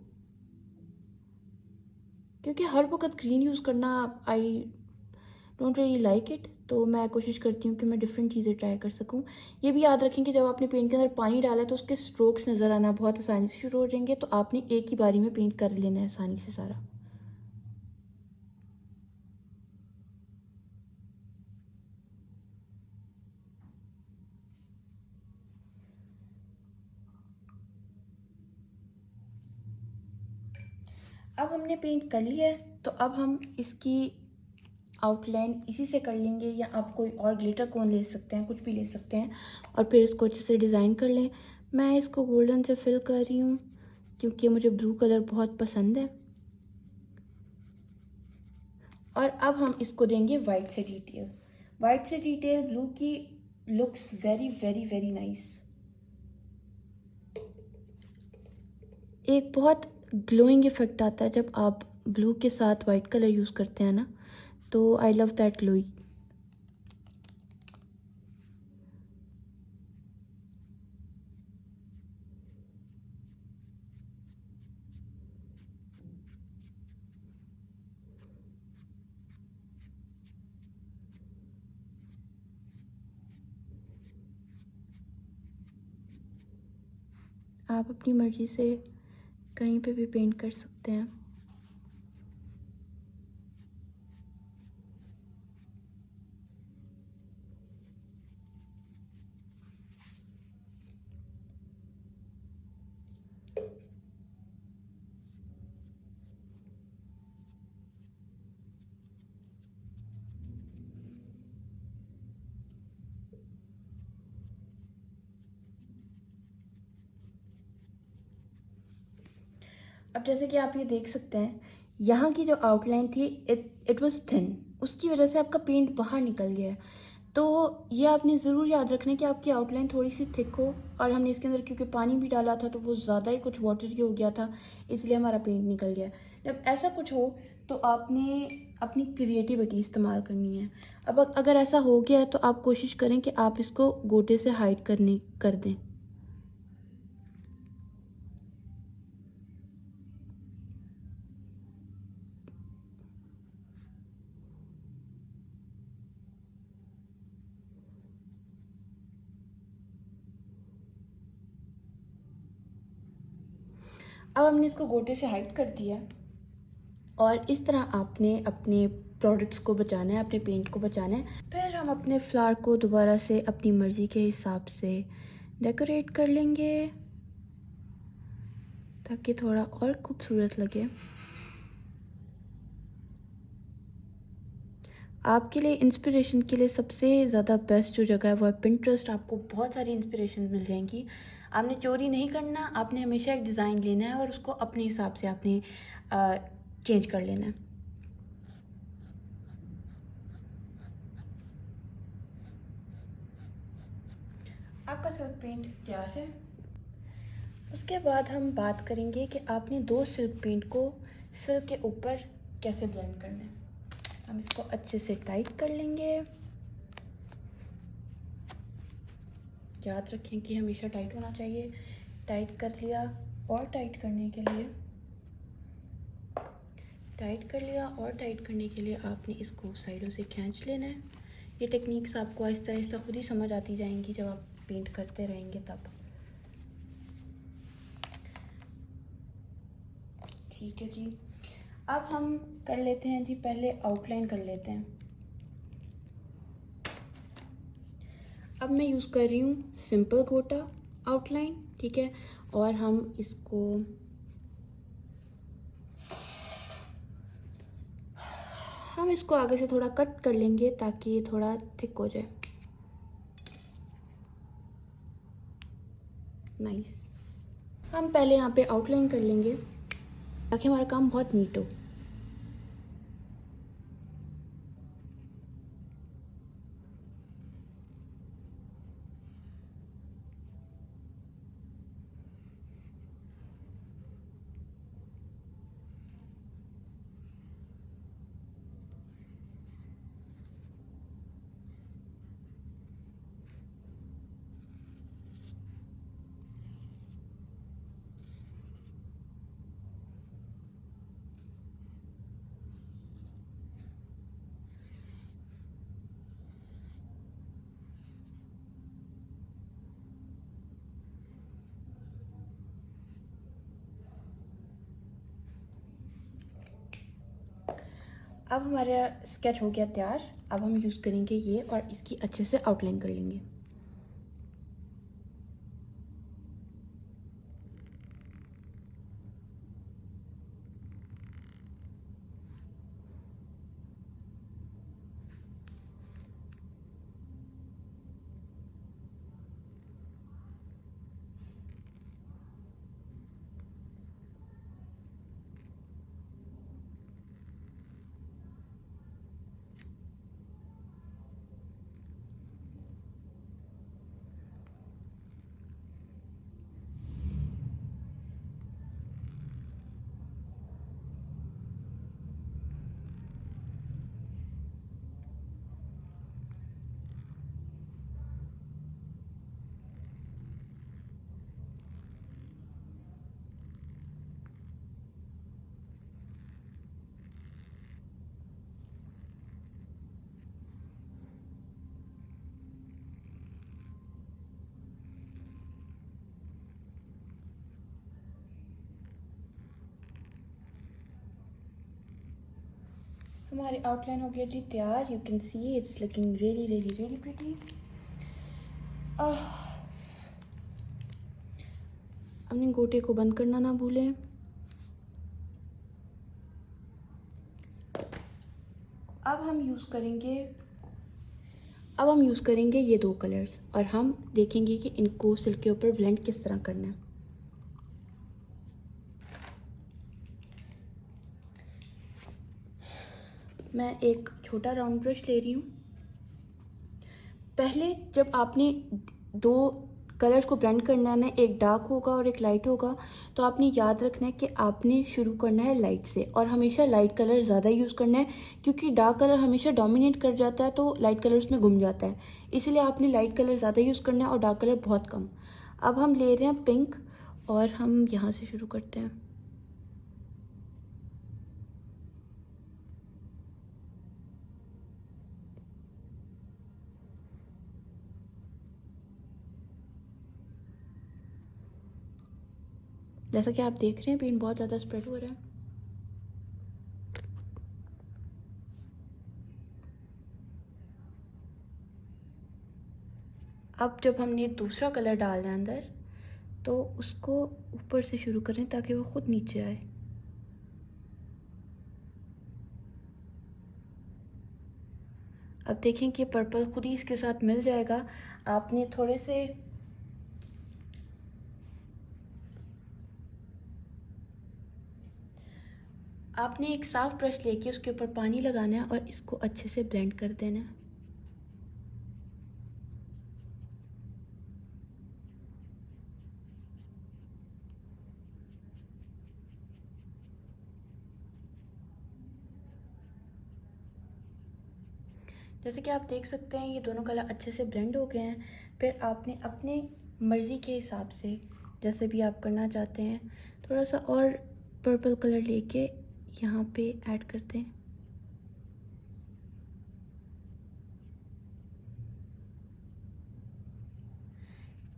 क्योंकि हर वक्त ग्रीन यूज़ करना I don't really like it. तो मैं कोशिश करती हूँ कि मैं डिफरेंट चीज़ें ट्राई कर सकूँ। ये भी याद रखें कि जब आपने पेंट के अंदर पानी डाला है तो उसके स्ट्रोक्स नज़र आना बहुत आसानी से शुरू हो जाएंगे, तो आपने एक ही बारी में पेंट कर लेना है आसानी से सारा। अब हमने पेंट कर लिया है तो अब हम इसकी आउटलाइन इसी से कर लेंगे, या आप कोई और ग्लिटर कौन ले सकते हैं, कुछ भी ले सकते हैं, और फिर इसको अच्छे से डिज़ाइन कर लें। मैं इसको गोल्डन से फिल कर रही हूँ क्योंकि मुझे ब्लू कलर बहुत पसंद है। और अब हम इसको देंगे वाइट से डिटेल। वाइट से डिटेल ब्लू की looks very very very nice. एक बहुत ग्लोइंग इफेक्ट आता है जब आप ब्लू के साथ वाइट कलर यूज़ करते हैं ना, तो आई लव दैट ग्लोई। आप अपनी मर्ज़ी से कहीं पे भी पेंट कर सकते हैं। अब जैसे कि आप ये देख सकते हैं, यहाँ की जो आउटलाइन थी इट वाज थिन, उसकी वजह से आपका पेंट बाहर निकल गया है। तो ये आपने ज़रूर याद रखना है कि आपकी आउटलाइन थोड़ी सी थिक हो। और हमने इसके अंदर क्योंकि पानी भी डाला था तो वो ज़्यादा ही कुछ वाटरी हो गया था, इसलिए हमारा पेंट निकल गया। जब ऐसा कुछ हो तो आपने अपनी क्रिएटिविटी इस्तेमाल करनी है। अब अगर ऐसा हो गया है तो आप कोशिश करें कि आप इसको गोटे से हाइड कर दें। अब हमने इसको गोटे से हाइड कर दिया और इस तरह आपने अपने प्रोडक्ट्स को बचाना है, अपने पेंट को बचाना है। फिर हम अपने फ्लावर को दोबारा से अपनी मर्ज़ी के हिसाब से डेकोरेट कर लेंगे ताकि थोड़ा और खूबसूरत लगे। आपके लिए इंस्पिरेशन के लिए सबसे ज़्यादा बेस्ट जो जगह है वो है पिंटरेस्ट। आपको बहुत सारी इंस्पिरेशन मिल जाएंगी। आपने चोरी नहीं करना, आपने हमेशा एक डिज़ाइन लेना है और उसको अपने हिसाब से आपने चेंज कर लेना है। आपका सिल्क पेंट तैयार है। उसके बाद हम बात करेंगे कि आपने दो सिल्क पेंट को सिल्क के ऊपर कैसे ब्लेंड करना है। हम इसको अच्छे से टाइट कर लेंगे। याद रखें कि हमेशा टाइट होना चाहिए। टाइट कर लिया और टाइट करने के लिए आपने इसको साइडों से खींच लेना है। ये टेक्निक्स आपको आहिस्ता आहिस्ता खुद ही समझ आती जाएंगी जब आप पेंट करते रहेंगे तब। ठीक है जी। अब हम कर लेते हैं जी, पहले आउटलाइन कर लेते हैं। अब मैं यूज़ कर रही हूँ सिंपल गोटा आउटलाइन, ठीक है। और हम इसको आगे से थोड़ा कट कर लेंगे ताकि ये थोड़ा थिक हो जाए। नाइस। हम पहले यहाँ पे आउटलाइन कर लेंगे ताकि हमारा काम बहुत नीट हो। अब हमारा स्केच हो गया तैयार। अब हम यूज़ करेंगे ये और इसकी अच्छे से आउटलाइन कर लेंगे। हमारी आउटलाइन हो गया जी तैयार। You can see it's looking really really really pretty. अपने गोटे को बंद करना ना भूलें। अब हम यूज़ करेंगे ये दो कलर्स और हम देखेंगे कि इनको सिल्क के ऊपर ब्लेंड किस तरह करना है। मैं एक छोटा राउंड ब्रश ले रही हूँ। पहले जब आपने दो कलर्स को ब्लेंड करना है ना, एक डार्क होगा और एक लाइट होगा, तो आपने याद रखना है कि आपने शुरू करना है लाइट से और हमेशा लाइट कलर ज़्यादा यूज़ करना है, क्योंकि डार्क कलर हमेशा डोमिनेट कर जाता है तो लाइट कलर उसमें गुम जाता है। इसलिए आपने लाइट कलर ज़्यादा यूज़ करना है और डार्क कलर बहुत कम। अब हम ले रहे हैं पिंक और हम यहाँ से शुरू करते हैं। जैसा कि आप देख रहे हैं पेंट बहुत ज़्यादा स्प्रेड हो रहा है। अब जब हमने दूसरा कलर डालना है अंदर, तो उसको ऊपर से शुरू करें ताकि वो खुद नीचे आए। अब देखें कि पर्पल खुद ही इसके साथ मिल जाएगा। आपने एक साफ ब्रश लेके उसके ऊपर पानी लगाना है और इसको अच्छे से ब्लेंड कर देना है। जैसे कि आप देख सकते हैं ये दोनों कलर अच्छे से ब्लेंड हो गए हैं। फिर आपने अपने मर्ज़ी के हिसाब से जैसे भी आप करना चाहते हैं थोड़ा सा और पर्पल कलर लेके यहाँ पे ऐड करते हैं।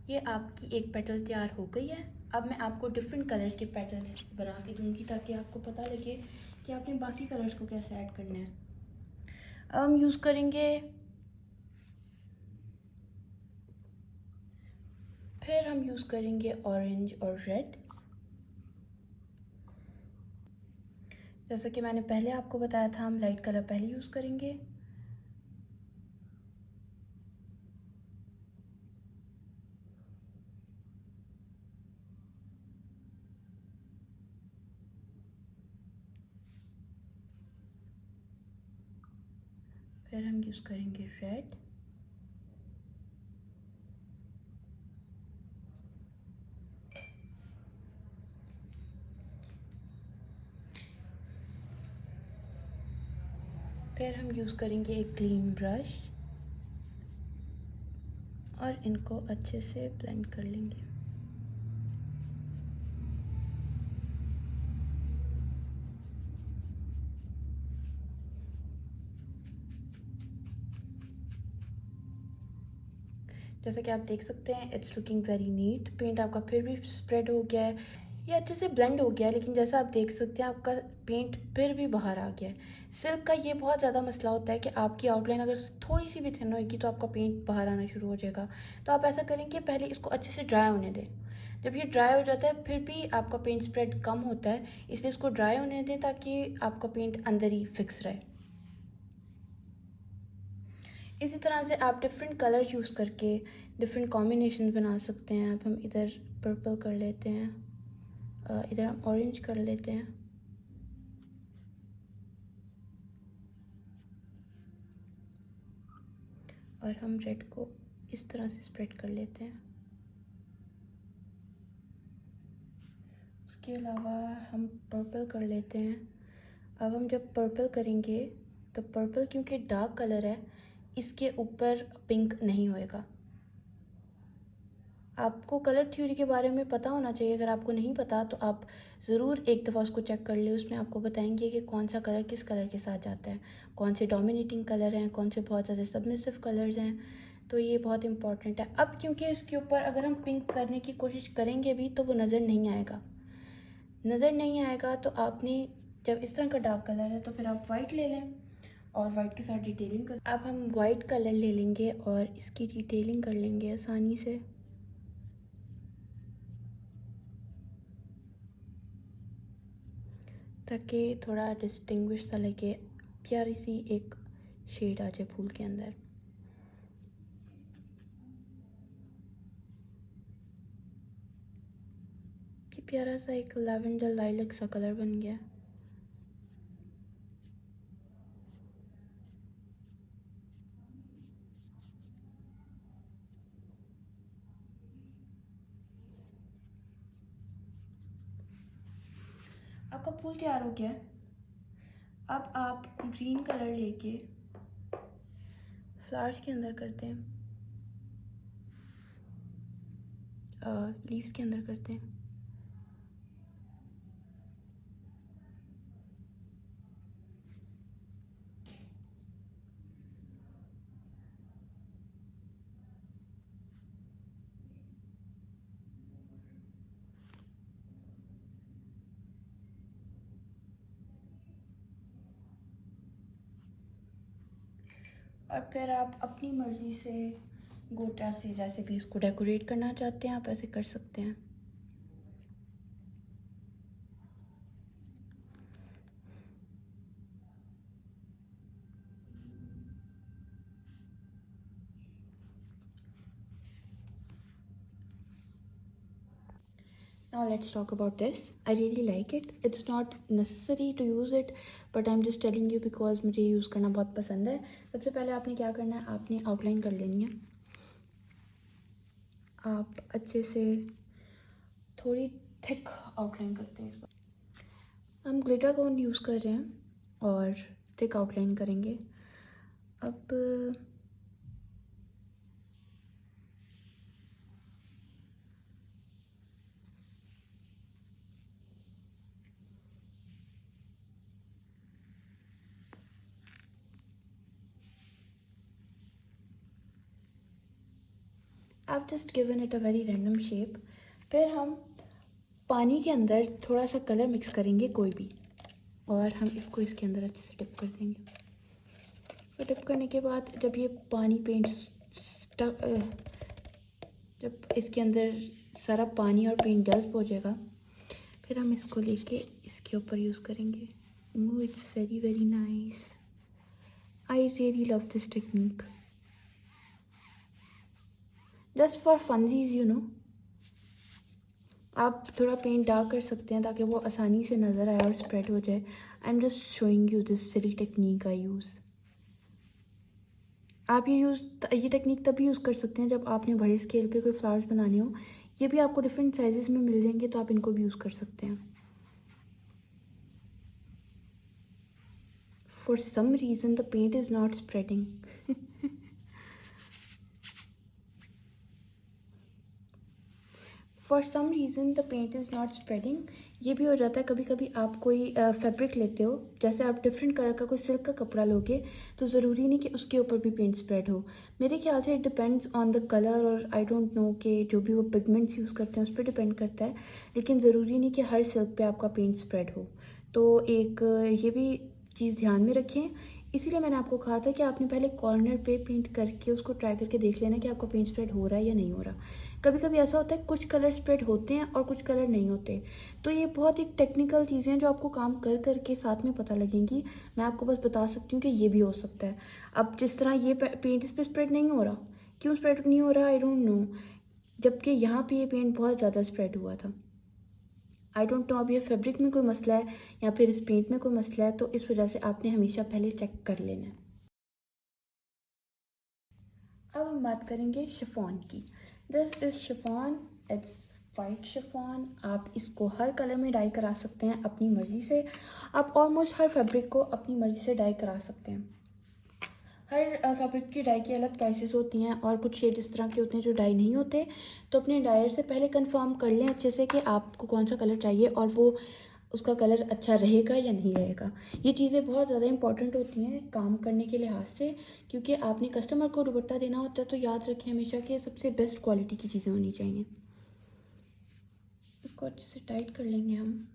ये आपकी एक पेटल तैयार हो गई है। अब मैं आपको डिफरेंट कलर्स के पेटल्स बना के दूँगी ताकि आपको पता लगे कि आपने बाकी कलर्स को कैसे ऐड करना है। अब हम यूज़ करेंगे फिर हम यूज़ करेंगे ऑरेंज और रेड। जैसा कि मैंने पहले आपको बताया था, हम लाइट कलर पहले यूज़ करेंगे। फिर हम यूज़ करेंगे रेड। फिर हम यूज़ करेंगे एक क्लीन ब्रश और इनको अच्छे से ब्लेंड कर लेंगे। जैसा कि आप देख सकते हैं, it's looking very neat. Paint आपका फिर भी स्प्रेड हो गया है, ये अच्छे से ब्लेंड हो गया है, लेकिन जैसा आप देख सकते हैं आपका पेंट फिर भी बाहर आ गया है। सिल्क का ये बहुत ज़्यादा मसला होता है कि आपकी आउटलाइन अगर थोड़ी सी भी थिन होगी तो आपका पेंट बाहर आना शुरू हो जाएगा। तो आप ऐसा करें कि पहले इसको अच्छे से ड्राई होने दें। जब ये ड्राई हो जाता है फिर भी आपका पेंट स्प्रेड कम होता है, इसलिए इसको ड्राई होने दें ताकि आपका पेंट अंदर ही फिक्स रहे। इसी तरह से आप डिफरेंट कलर यूज़ करके डिफरेंट कॉम्बिनेशन बना सकते हैं। अब हम इधर पर्पल कर लेते हैं, इधर हम ऑरेंज कर लेते हैं, और हम रेड को इस तरह से स्प्रेड कर लेते हैं। उसके अलावा हम पर्पल कर लेते हैं। अब हम जब पर्पल करेंगे तो पर्पल क्योंकि डार्क कलर है, इसके ऊपर पिंक नहीं होएगा। आपको कलर थ्योरी के बारे में पता होना चाहिए। अगर आपको नहीं पता तो आप ज़रूर एक दफ़ा उसको चेक कर ले। उसमें आपको बताएंगे कि कौन सा कलर किस कलर के साथ जाता है, कौन से डोमिनेटिंग कलर हैं, कौन से बहुत ज़्यादा सबमिसिव कलर्स हैं। तो ये बहुत इंपॉर्टेंट है। अब क्योंकि इसके ऊपर अगर हम पिंक करने की कोशिश करेंगे भी तो वो नज़र नहीं आएगा। नज़र नहीं आएगा तो आपने, जब इस तरह का डार्क कलर है तो फिर आप वाइट ले लें और वाइट के साथ डिटेलिंग कर। अब हम वाइट कलर ले लेंगे और इसकी डिटेलिंग कर लेंगे आसानी से, ताकि थोड़ा डिस्टिंग्विश सा लगे, प्यारी सी एक शेड आ जाए फूल के अंदर। ये प्यारा सा एक लैवेंडर लाइलैक सा कलर बन गया। आपका फूल तैयार हो गया है। अब आप ग्रीन कलर लेके फ्लावर्स के अंदर करते हैं, लीव्स के अंदर करते हैं। और फिर आप अपनी मर्ज़ी से गोटा से जैसे भी इसको डेकोरेट करना चाहते हैं आप ऐसे कर सकते हैं। Now let's talk about this. I really like it. It's not necessary to use it, but I'm just telling you because मुझे यूज़ करना बहुत पसंद है। सबसे पहले आपने क्या करना है, आपने आउटलाइन कर लेनी है। आप अच्छे से थोड़ी थिक आउटलाइन करते हैं। हम ग्लिटर कौन यूज़ कर रहे हैं और थिक आउटलाइन करेंगे। अब I've just given it a very random shape। फिर हम पानी के अंदर थोड़ा सा कलर मिक्स करेंगे कोई भी, और हम इसको इसके अंदर अच्छे से डिप कर देंगे। तो डिप करने के बाद जब ये पानी पेंट जब इसके अंदर सारा पानी और पेंट डस्ट हो जाएगा फिर हम इसको लेके इसके ऊपर यूज़ करेंगे। Oh it's very very nice, I really love this technique. Just for funzies you know, आप थोड़ा पेंट डार्क कर सकते हैं ताकि वो आसानी से नज़र आए और स्प्रेड हो जाए। I am just showing you this silly technique I use. आप ये टेक्निक तभी यूज़ कर सकते हैं जब आपने बड़े स्केल पे कोई फ्लावर्स बनाने हो। ये भी आपको डिफरेंट साइजेस में मिल जाएंगे तो आप इनको भी यूज़ कर सकते हैं। For some reason the paint is not spreading. For some reason the paint is not spreading. ये भी हो जाता है कभी कभी आप कोई फैब्रिक लेते हो, जैसे आप डिफरेंट कलर का कोई सिल्क का कपड़ा लोगे तो ज़रूरी नहीं कि उसके ऊपर भी पेंट स्प्रेड हो। मेरे ख्याल से it depends on the colour, और आई डोंट नो कि जो भी वो पिगमेंट्स यूज़ करते हैं उस पर डिपेंड करता है, लेकिन ज़रूरी नहीं कि हर सिल्क पे आपका पेंट स्प्रेड हो। तो एक ये भी चीज़ ध्यान में रखें। इसीलिए मैंने आपको कहा था कि आपने पहले कॉर्नर पे पेंट करके उसको ट्राई करके देख लेना कि आपका पेंट स्प्रेड हो रहा है या नहीं हो रहा। कभी कभी ऐसा होता है कुछ कलर स्प्रेड होते हैं और कुछ कलर नहीं होते। तो ये बहुत एक टेक्निकल चीज़ें हैं जो आपको काम कर करके साथ में पता लगेंगी। मैं आपको बस बता सकती हूँ कि ये भी हो सकता है। अब जिस तरह ये पेंट इस पर स्प्रेड नहीं हो रहा, क्यों स्प्रेड नहीं हो रहा आई डोंट नो, जबकि यहाँ पे ये पेंट बहुत ज़्यादा स्प्रेड हुआ था। आई डोंट नो अब ये फैब्रिक में कोई मसला है या फिर इस पेंट में कोई मसला है, तो इस वजह से आपने हमेशा पहले चेक कर लेना है। अब हम बात करेंगे शिफॉन की। This is chiffon, it's white chiffon. आप इसको हर कलर में डाई करा सकते हैं अपनी मर्ज़ी से। आप ऑलमोस्ट हर फैब्रिक को अपनी मर्ज़ी से डाई करा सकते हैं। हर फैब्रिक की डाई की अलग प्राइसेस होती हैं और कुछ शेड इस तरह के होते हैं जो डाई नहीं होते। तो अपने डायर से पहले कंफर्म कर लें अच्छे से कि आपको कौन सा कलर चाहिए और वो उसका कलर अच्छा रहेगा या नहीं रहेगा। ये चीज़ें बहुत ज़्यादा इंपॉर्टेंट होती हैं काम करने के लिहाज से, क्योंकि आपने कस्टमर को दुपट्टा देना होता है। तो याद रखें हमेशा कि सबसे बेस्ट क्वालिटी की चीज़ें होनी चाहिए। इसको अच्छे से टाइट कर लेंगे हम।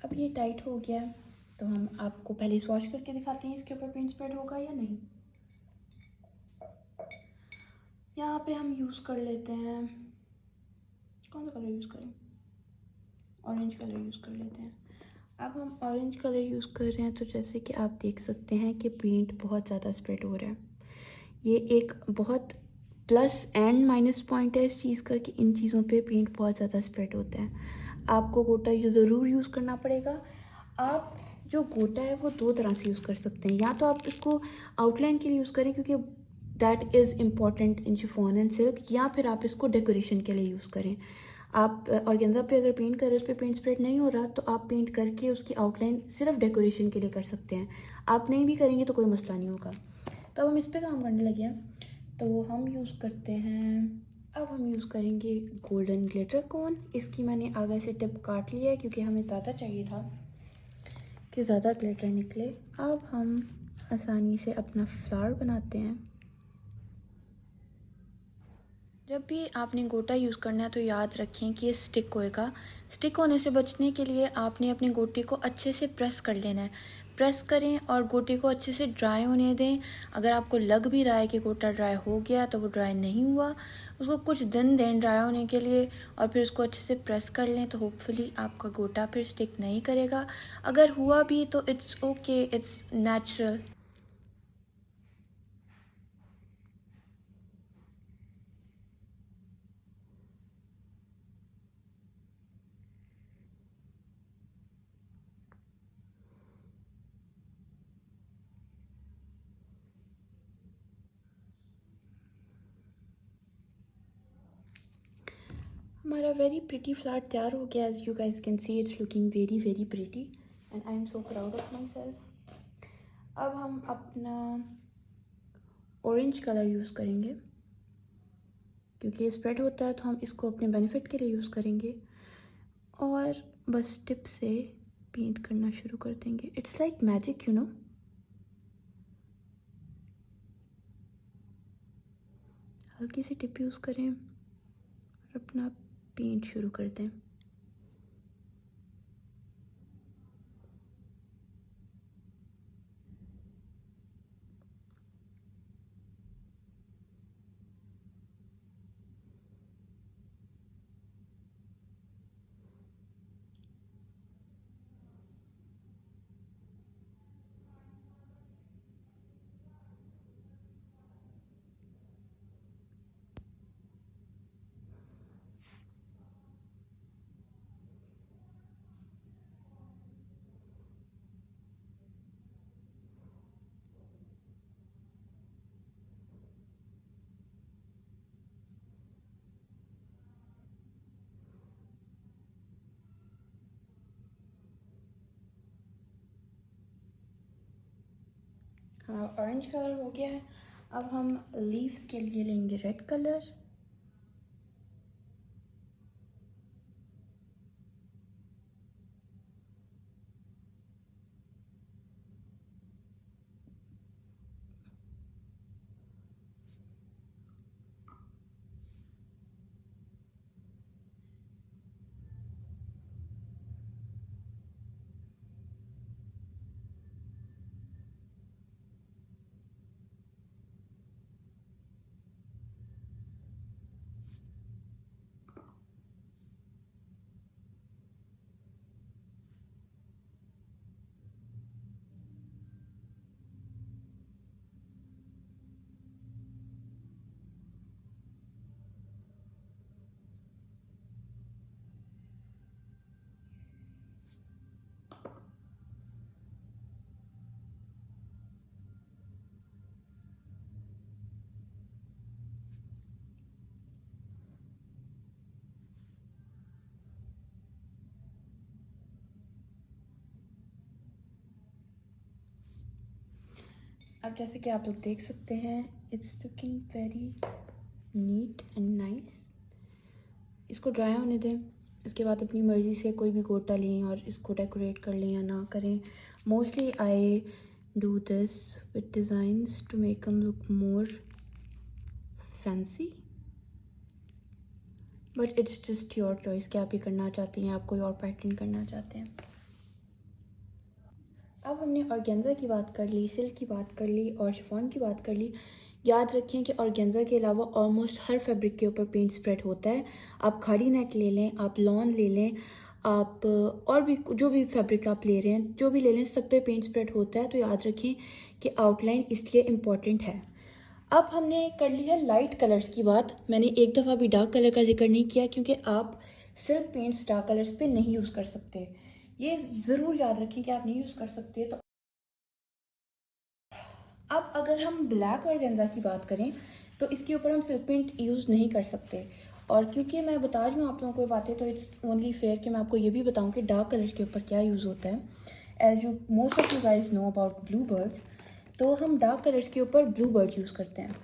अब ये टाइट हो गया है तो हम आपको पहले स्वॉश करके दिखाते हैं इसके ऊपर पेंट स्प्रेड होगा या नहीं। यहाँ पे हम यूज़ कर लेते हैं, कौन सा कलर यूज़ करें, ऑरेंज कलर यूज़ कर लेते हैं। अब हम ऑरेंज कलर यूज़ कर रहे हैं तो जैसे कि आप देख सकते हैं कि पेंट बहुत ज़्यादा स्प्रेड हो रहा है। ये एक बहुत प्लस एंड माइनस पॉइंट है इस चीज़ का कि इन चीज़ों पे पेंट बहुत ज़्यादा स्प्रेड होता है। आपको गोटा ज़रूर यूज़ करना पड़ेगा। आप जो गोटा है वो दो तरह से यूज़ कर सकते हैं, या तो आप इसको आउटलाइन के लिए यूज़ करें क्योंकि that is important in chiffon and silk, या फिर आप इसको डेकोरेशन के लिए यूज़ करें। आप ऑर्गेन्जा पे अगर पेंट कर रहे हो उस पर पेंट स्प्रेड नहीं हो रहा तो आप पेंट करके उसकी आउटलाइन सिर्फ डेकोरेशन के लिए कर सकते हैं। आप नहीं भी करेंगे तो कोई मसला नहीं होगा। तो अब हम इस पर काम करने लगे हैं। तो हम यूज़ करते हैं, अब हम यूज़ करेंगे गोल्डन ग्लिटर कॉन। इसकी मैंने आगे से टिप काट लिया है क्योंकि हमें ज़्यादा चाहिए था कि ज़्यादा ग्लिटर निकले। अब हम आसानी से अपना फ्लावर बनाते हैं। जब भी आपने गोटा यूज़ करना है तो याद रखें कि ये स्टिक होएगा। स्टिक होने से बचने के लिए आपने अपने गोटे को अच्छे से प्रेस कर लेना है। प्रेस करें और गोटे को अच्छे से ड्राई होने दें। अगर आपको लग भी रहा है कि गोटा ड्राई हो गया तो वो ड्राई नहीं हुआ, उसको कुछ दिन दें ड्राई होने के लिए और फिर उसको अच्छे से प्रेस कर लें तो होपफुली आपका गोटा फिर स्टिक नहीं करेगा। अगर हुआ भी तो इट्स ओके, इट्स नेचुरल। हमारा वेरी प्रिटी फ्लावर तैयार हो गया। As you guys can see it's looking very very pretty and I am so proud of myself. अब हम अपना ऑरेंज कलर यूज़ करेंगे क्योंकि ये स्प्रेड होता है तो हम इसको अपने बेनिफिट के लिए यूज़ करेंगे और बस टिप से पेंट करना शुरू कर देंगे। It's like magic you know. हल्की सी टिप यूज़ करें और अपना पेंट शुरू कर दें। हाँ, ऑरेंज कलर हो गया है। अब हम लीव्स के लिए लेंगे रेड कलर। अब जैसे कि आप लोग देख सकते हैं, it's looking very neat and nice. इसको ड्राई होने दें। इसके बाद अपनी मर्ज़ी से कोई भी गोटा लें और इसको डेकोरेट कर लें या ना करें। Mostly I do this with designs to make them look more fancy, but it's just your choice कि आप ये करना चाहते हैं, आप कोई और पैटर्न करना चाहते हैं। अब हमने ऑर्गेन्जा की बात कर ली, सिल्क की बात कर ली और शिफॉन की बात कर ली। याद रखें कि ऑर्गेन्जा के अलावा ऑलमोस्ट हर फैब्रिक के ऊपर पेंट स्प्रेड होता है। आप खाड़ी नेट ले लें, आप लॉन ले लें, आप और भी जो भी फैब्रिक आप ले रहे हैं, जो भी ले लें, सब पे पेंट स्प्रेड होता है। तो याद रखें कि आउटलाइन इसलिए इम्पॉर्टेंट है। अब हमने कर ली है लाइट कलर्स की बात। मैंने एक दफ़ा भी डार्क कलर का जिक्र नहीं किया क्योंकि आप सिर्फ पेंट्स डार्क कलर्स पे नहीं यूज़ कर सकते। ये ज़रूर याद रखें कि आप नहीं यूज़ कर सकते। तो अब अगर हम ब्लैक ऑर्गेन्जा की बात करें तो इसके ऊपर हम सिल्क पेंट यूज़ नहीं कर सकते। और क्योंकि मैं बता रही हूँ आप लोगों को बातें, तो इट्स ओनली फेयर कि मैं आपको ये भी बताऊँ कि डार्क कलर्स के ऊपर क्या यूज़ होता है। As you most of you guys know about Blue Birds, तो हम डार्क कलर्स के ऊपर ब्लू बर्ड यूज़ करते हैं।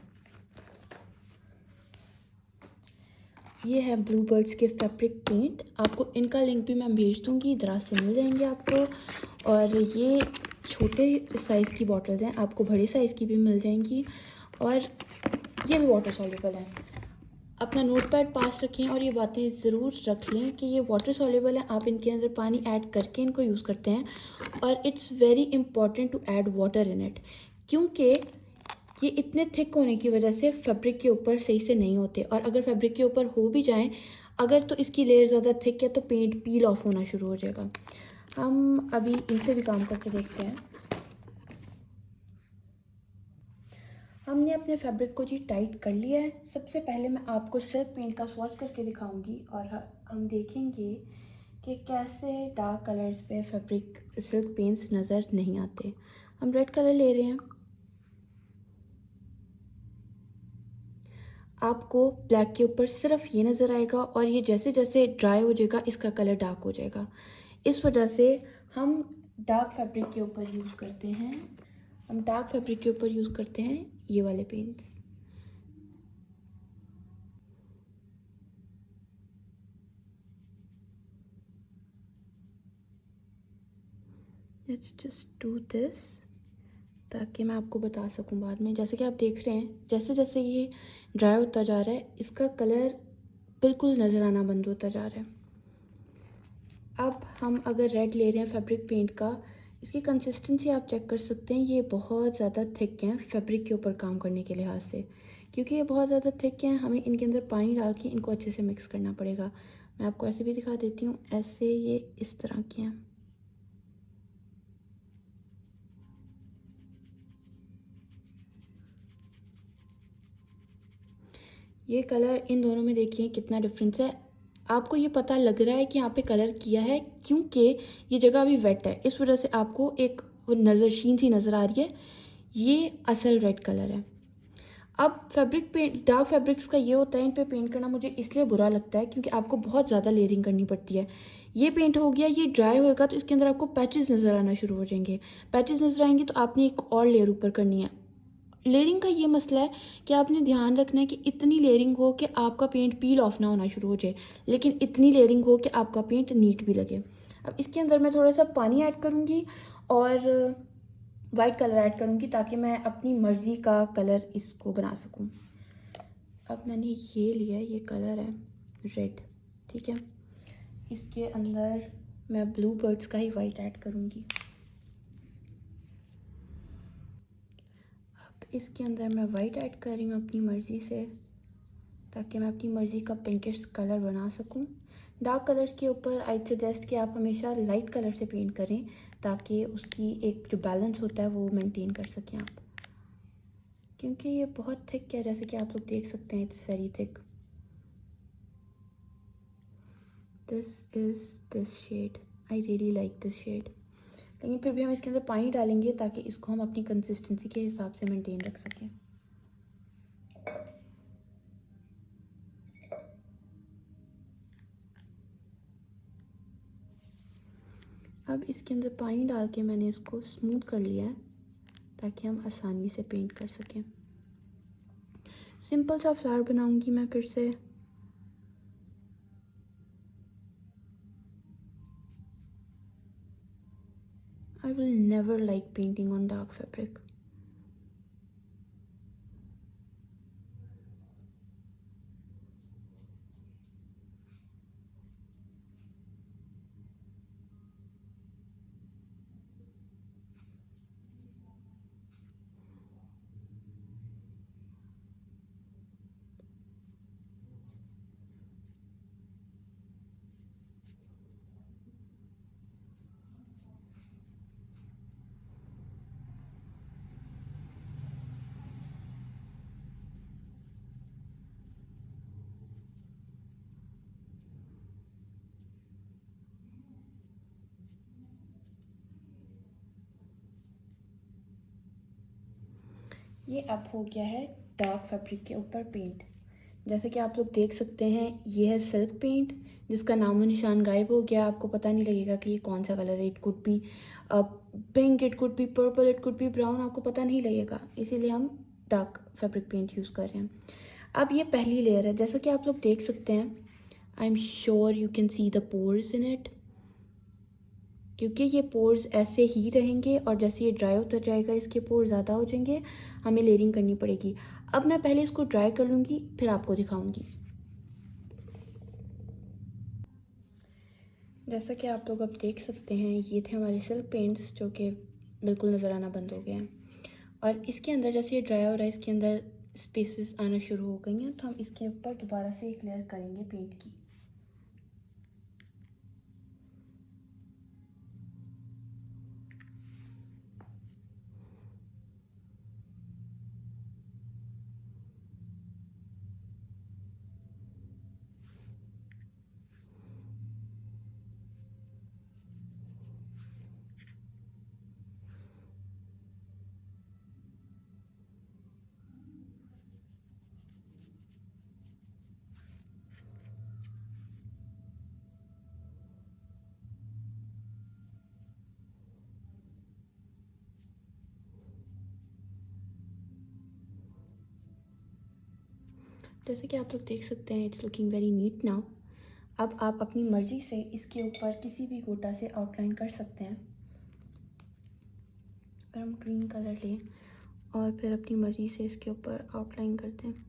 ये है ब्लू बर्ड्स के फैब्रिक पेंट। आपको इनका लिंक भी मैं भेज दूँगी, दराज से मिल जाएंगे आपको। और ये छोटे साइज़ की बॉटल्स हैं, आपको बड़े साइज़ की भी मिल जाएंगी। और ये भी वाटर सॉल्युबल है। अपना नोटपैड पास रखें और ये बातें ज़रूर रख लें कि ये वाटर सॉल्युबल है। आप इनके अंदर पानी ऐड करके इनको यूज़ करते हैं। और it's very important to add water in it, क्योंकि ये इतने थिक होने की वजह से फैब्रिक के ऊपर सही से नहीं होते। और अगर फैब्रिक के ऊपर हो भी जाएं, अगर तो इसकी लेयर ज़्यादा थिक है तो पेंट पील ऑफ होना शुरू हो जाएगा। हम अभी इनसे भी काम करके देखते हैं। हमने अपने फैब्रिक को जी टाइट कर लिया है। सबसे पहले मैं आपको सिल्क पेंट का स्वॉच करके दिखाऊंगी और हम देखेंगे कि कैसे डार्क कलर्स पे फैब्रिक सिल्क पेंट्स नज़र नहीं आते। हम रेड कलर ले रहे हैं। आपको ब्लैक के ऊपर सिर्फ ये नज़र आएगा और ये जैसे जैसे ड्राई हो जाएगा इसका कलर डार्क हो जाएगा। इस वजह से हम डार्क फैब्रिक के ऊपर यूज़ करते हैं। हम डार्क फैब्रिक के ऊपर यूज़ करते हैं ये वाले paints. Let's just do this ताकि मैं आपको बता सकूं बाद में। जैसे कि आप देख रहे हैं, जैसे जैसे ये ड्राई होता जा रहा है इसका कलर बिल्कुल नज़र आना बंद होता जा रहा है। अब हम अगर रेड ले रहे हैं फैब्रिक पेंट का, इसकी कंसिस्टेंसी आप चेक कर सकते हैं। ये बहुत ज़्यादा थिक हैं फैब्रिक के ऊपर काम करने के लिहाज से। क्योंकि ये बहुत ज़्यादा थिक हैं, हमें इनके अंदर पानी डाल के इनको अच्छे से मिक्स करना पड़ेगा। मैं आपको ऐसे भी दिखा देती हूँ, ऐसे ये इस तरह के हैं। ये कलर इन दोनों में देखिए कितना डिफरेंस है। आपको ये पता लग रहा है कि यहाँ पे कलर किया है क्योंकि ये जगह अभी वेट है, इस वजह से आपको एक वो नज़रशीन सी नज़र आ रही है। ये असल रेड कलर है। अब फैब्रिक पेंट, डार्क फैब्रिक्स का ये होता है, इन पे पेंट करना मुझे इसलिए बुरा लगता है क्योंकि आपको बहुत ज़्यादा लेयरिंग करनी पड़ती है। ये पेंट हो गया, ये ड्राई होएगा तो इसके अंदर आपको पैचेस नज़र आना शुरू हो जाएंगे। पैचेस नज़र आएंगे तो आपने एक और लेयर ऊपर करनी है। लेयरिंग का ये मसला है कि आपने ध्यान रखना है कि इतनी लेयरिंग हो कि आपका पेंट पील ऑफ ना होना शुरू हो जाए, लेकिन इतनी लेयरिंग हो कि आपका पेंट नीट भी लगे। अब इसके अंदर मैं थोड़ा सा पानी ऐड करूँगी और वाइट कलर ऐड करूँगी ताकि मैं अपनी मर्ज़ी का कलर इसको बना सकूँ। अब मैंने ये लिया है, ये कलर है रेड, ठीक है। इसके अंदर मैं ब्लू बर्ड्स का ही वाइट ऐड करूँगी। अब इसके अंदर मैं वाइट ऐड कर रही हूँ अपनी मर्ज़ी से, ताकि मैं अपनी मर्ज़ी का पिंकिश कलर बना सकूँ। डार्क कलर्स के ऊपर आई सजेस्ट कि आप हमेशा लाइट कलर से पेंट करें ताकि उसकी एक जो बैलेंस होता है वो मेंटेन कर सकें आप, क्योंकि ये बहुत थिक है, जैसे कि आप लोग देख सकते हैं, it's very thick. This is this shade, I really like this shade. लेकिन फिर भी हम इसके अंदर पानी डालेंगे ताकि इसको हम अपनी कंसिस्टेंसी के हिसाब से मेंटेन रख सकें। अब इसके अंदर पानी डाल के मैंने इसको स्मूथ कर लिया है ताकि हम आसानी से पेंट कर सकें। सिंपल सा फ्लावर बनाऊंगी मैं फिर से। I will never like painting on dark fabric. ये अब हो गया है डार्क फैब्रिक के ऊपर पेंट। जैसे कि आप लोग देख सकते हैं, ये है सिल्क पेंट जिसका नामो निशान गायब हो गया। आपको पता नहीं लगेगा कि ये कौन सा कलर है। It could be pink, it could be purple, it could be brown, आपको पता नहीं लगेगा, इसीलिए हम डार्क फैब्रिक पेंट यूज़ कर रहे हैं। अब ये पहली लेयर है, जैसा कि आप लोग देख सकते हैं। I am sure you can see the pores in it, क्योंकि ये पोर्स ऐसे ही रहेंगे और जैसे ये ड्राई होता जाएगा इसके पोर्स ज़्यादा हो जाएंगे, हमें लेयरिंग करनी पड़ेगी। अब मैं पहले इसको ड्राई कर लूँगी फिर आपको दिखाऊंगी। जैसा कि आप लोग अब देख सकते हैं, ये थे हमारे सिल्क पेंट्स जो कि बिल्कुल नज़र आना बंद हो गए हैं। और इसके अंदर जैसे ये ड्राई हो रहा है, इसके अंदर स्पेसेस आना शुरू हो गई हैं, तो हम इसके ऊपर दोबारा से एक लेयर करेंगे पेंट की। जैसे कि आप लोग देख सकते हैं, it's looking very NEET now. अब आप अपनी मर्ज़ी से इसके ऊपर किसी भी गोटा से आउटलाइन कर सकते हैं। अगर हम ग्रीन कलर लें और फिर अपनी मर्ज़ी से इसके ऊपर आउटलाइन करते हैं।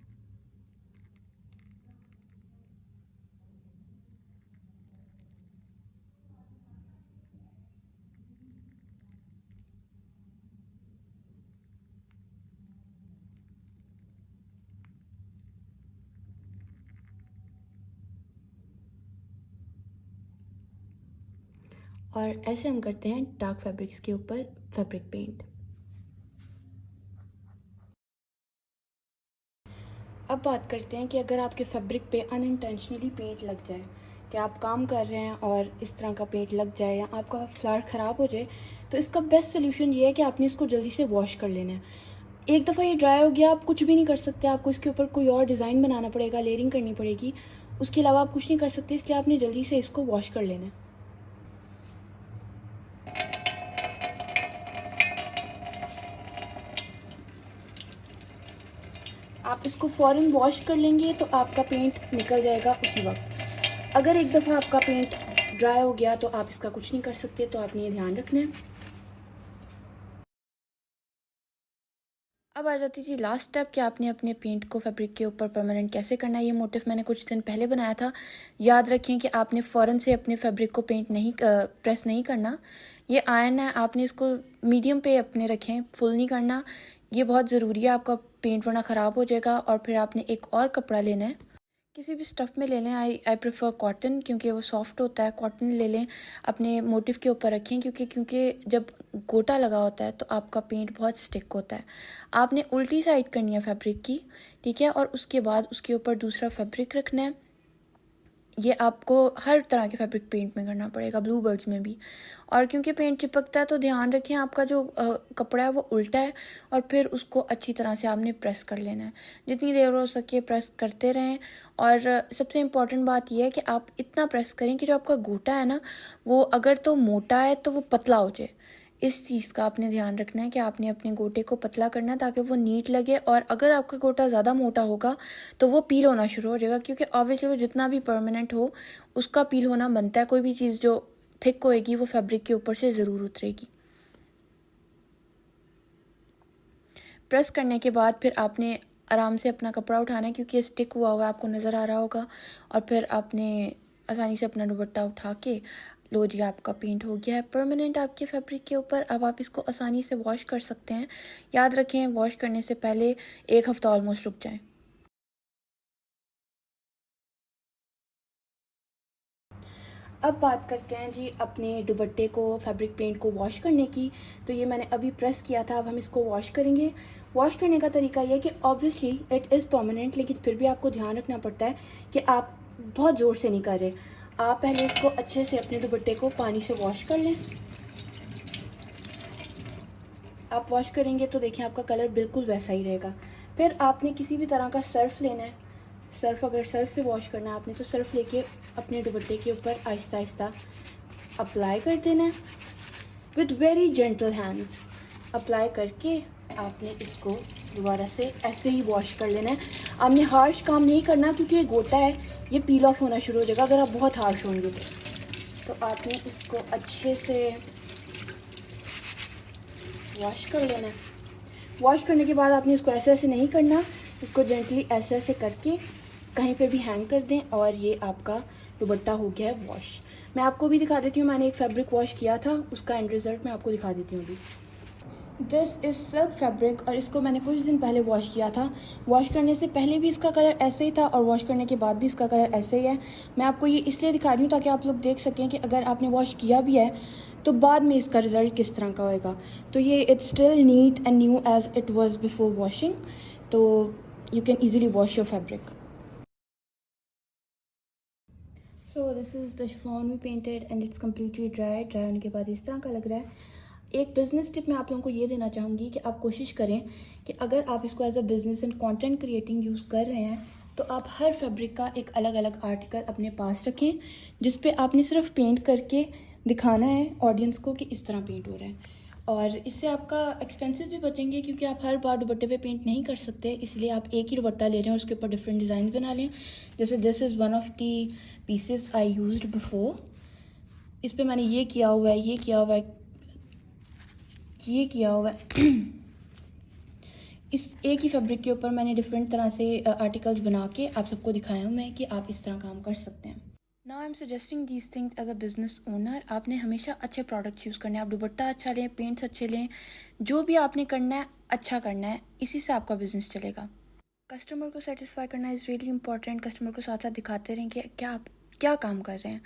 और ऐसे हम करते हैं डार्क फैब्रिक्स के ऊपर फैब्रिक पेंट। अब बात करते हैं कि अगर आपके फैब्रिक पे अनइंटेंशनली पेंट लग जाए, कि आप काम कर रहे हैं और इस तरह का पेंट लग जाए या आपका फ्लावर ख़राब हो जाए, तो इसका बेस्ट सोल्यूशन ये है कि आपने इसको जल्दी से वॉश कर लेना है। एक दफ़ा ये ड्राई हो गया, आप कुछ भी नहीं कर सकते, आपको इसके ऊपर कोई और डिज़ाइन बनाना पड़ेगा, लेयरिंग करनी पड़ेगी, उसके अलावा आप कुछ नहीं कर सकते, इसलिए आपने जल्दी से इसको वॉश कर लेना है। आप इसको फ़ौरन वॉश कर लेंगे तो आपका पेंट निकल जाएगा उसी वक्त। अगर एक दफ़ा आपका पेंट ड्राई हो गया तो आप इसका कुछ नहीं कर सकते, तो आपने ये ध्यान रखना है। अब आ जाती जी लास्ट स्टेप कि आपने अपने पेंट को फैब्रिक के ऊपर परमानेंट कैसे करना है। ये मोटिफ मैंने कुछ दिन पहले बनाया था। याद रखें कि आपने फ़ौरन से अपने फैब्रिक को पेंट नहीं प्रेस नहीं करना। ये आयरन है, आपने इसको मीडियम पे अपने रखें, फुल नहीं करना। ये बहुत ज़रूरी है, आपका पेंट वरना ख़राब हो जाएगा। और फिर आपने एक और कपड़ा लेना है, किसी भी स्टफ़ में ले लें। आई प्रेफर कॉटन, क्योंकि वो सॉफ्ट होता है। कॉटन ले लें, अपने मोटिव के ऊपर रखें, क्योंकि जब गोटा लगा होता है तो आपका पेंट बहुत स्टिक होता है। आपने उल्टी साइड करनी है फैब्रिक की, ठीक है, और उसके बाद उसके ऊपर दूसरा फैब्रिक रखना है। ये आपको हर तरह के फैब्रिक पेंट में करना पड़ेगा, ब्लू बर्ड्स में भी। और क्योंकि पेंट चिपकता है तो ध्यान रखें आपका जो कपड़ा है वो उल्टा है, और फिर उसको अच्छी तरह से आपने प्रेस कर लेना है। जितनी देर हो सके प्रेस करते रहें। और सबसे इम्पॉर्टेंट बात यह है कि आप इतना प्रेस करें कि जो आपका गोटा है ना, वो अगर तो मोटा है तो वो पतला हो जाए। इस चीज़ का आपने ध्यान रखना है कि आपने अपने गोटे को पतला करना है ताकि वो नीट लगे। और अगर आपका गोटा ज़्यादा मोटा होगा तो वो पील होना शुरू हो जाएगा, क्योंकि ऑब्वियसली वो जितना भी परमानेंट हो उसका पील होना बनता है। कोई भी चीज़ जो थिक होएगी वो फैब्रिक के ऊपर से ज़रूर उतरेगी। प्रेस करने के बाद फिर आपने आराम से अपना कपड़ा उठाना है, क्योंकि स्टिक हुआ हुआ आपको नज़र आ रहा होगा। और फिर आपने आसानी से अपना दुपट्टा उठा के, लो जी आपका पेंट हो गया है परमानेंट आपके फैब्रिक के ऊपर। अब आप इसको आसानी से वॉश कर सकते हैं। याद रखें, वॉश करने से पहले 1 हफ्ता ऑलमोस्ट रुक जाए। अब बात करते हैं जी अपने दुपट्टे को, फैब्रिक पेंट को वॉश करने की। तो ये मैंने अभी प्रेस किया था, अब हम इसको वॉश करेंगे। वॉश करने का तरीका यह है कि ऑब्वियसली इट इज़ परमानेंट, लेकिन फिर भी आपको ध्यान रखना पड़ता है कि आप बहुत ज़ोर से नहीं कर रहे। आप पहले इसको अच्छे से अपने दुपट्टे को पानी से वॉश कर लें। आप वॉश करेंगे तो देखिए आपका कलर बिल्कुल वैसा ही रहेगा। फिर आपने किसी भी तरह का सर्फ़ लेना है। सर्फ़, अगर सर्फ़ से वॉश करना है आपने, तो सर्फ़ लेके अपने दुपट्टे के ऊपर आहिस्ता आहिस्ता अप्लाई कर देना है with very gentle hands. Apply करके आपने इसको दोबारा से ऐसे ही वॉश कर लेना है। आपने हार्श काम नहीं करना, क्योंकि ये गोटा है, ये पील ऑफ होना शुरू हो जाएगा अगर आप बहुत हार्श होंगे तो आपने इसको अच्छे से वॉश कर लेना है। वॉश करने के बाद आपने इसको ऐसे ऐसे नहीं करना, इसको जेंटली ऐसे ऐसे करके कहीं पे भी हैंग कर दें, और ये आपका दुपट्टा हो गया है वॉश। मैं आपको भी दिखा देती हूँ, मैंने एक फैब्रिक वॉश किया था, उसका एंड रिज़ल्ट मैं आपको दिखा देती हूँ अभी। दिस इज़ सिल्क फैब्रिक, और इसको मैंने कुछ दिन पहले वॉश किया था। वॉश करने से पहले भी इसका कलर ऐसे ही था, और वॉश करने के बाद भी इसका कलर ऐसे ही है। मैं आपको ये इसलिए दिखा रही हूँ ताकि आप लोग देख सकें कि अगर आपने वॉश किया भी है तो बाद में इसका रिज़ल्ट किस तरह का होएगा। तो ये it's still neat and new as it was before washing, तो you can easily wash your fabric. So this is the chiffon we painted and it's completely dry होने के बाद इस तरह का लग रहा है। एक बिज़नेस टिप मैं आप लोगों को ये देना चाहूँगी कि आप कोशिश करें कि अगर आप इसको as a business and content creating use कर रहे हैं तो आप हर फैब्रिक का एक अलग अलग आर्टिकल अपने पास रखें, जिस पे आपने सिर्फ पेंट करके दिखाना है ऑडियंस को कि इस तरह पेंट हो रहा है। और इससे आपका एक्सपेंसिव भी बचेंगे, क्योंकि आप हर बार दुपट्टे पे पेंट नहीं कर सकते, इसलिए आप एक ही दुपट्टा ले रहे हैं, उसके ऊपर डिफरेंट डिज़ाइन बना लें। जैसे this is one of the pieces I used before. इस पे मैंने ये किया हुआ है, ये किया हुआ है, ये किया हुआ है। इस एक ही फैब्रिक के ऊपर मैंने डिफरेंट तरह से आर्टिकल्स बना के आप सबको दिखाया हूँ मैं कि आप इस तरह काम कर सकते हैं। Now I am suggesting these things as a business owner. आपने हमेशा अच्छे प्रोडक्ट्स यूज़ करने हैं। आप दुपट्टा अच्छा लें, पेंट्स अच्छे लें, जो भी आपने करना है अच्छा करना है, इसी से आपका बिजनेस चलेगा। कस्टमर को सेटिस्फाई करना इज़ रियली इंपॉर्टेंट। कस्टमर को साथ साथ दिखाते रहें कि क्या आप क्या काम कर रहे हैं।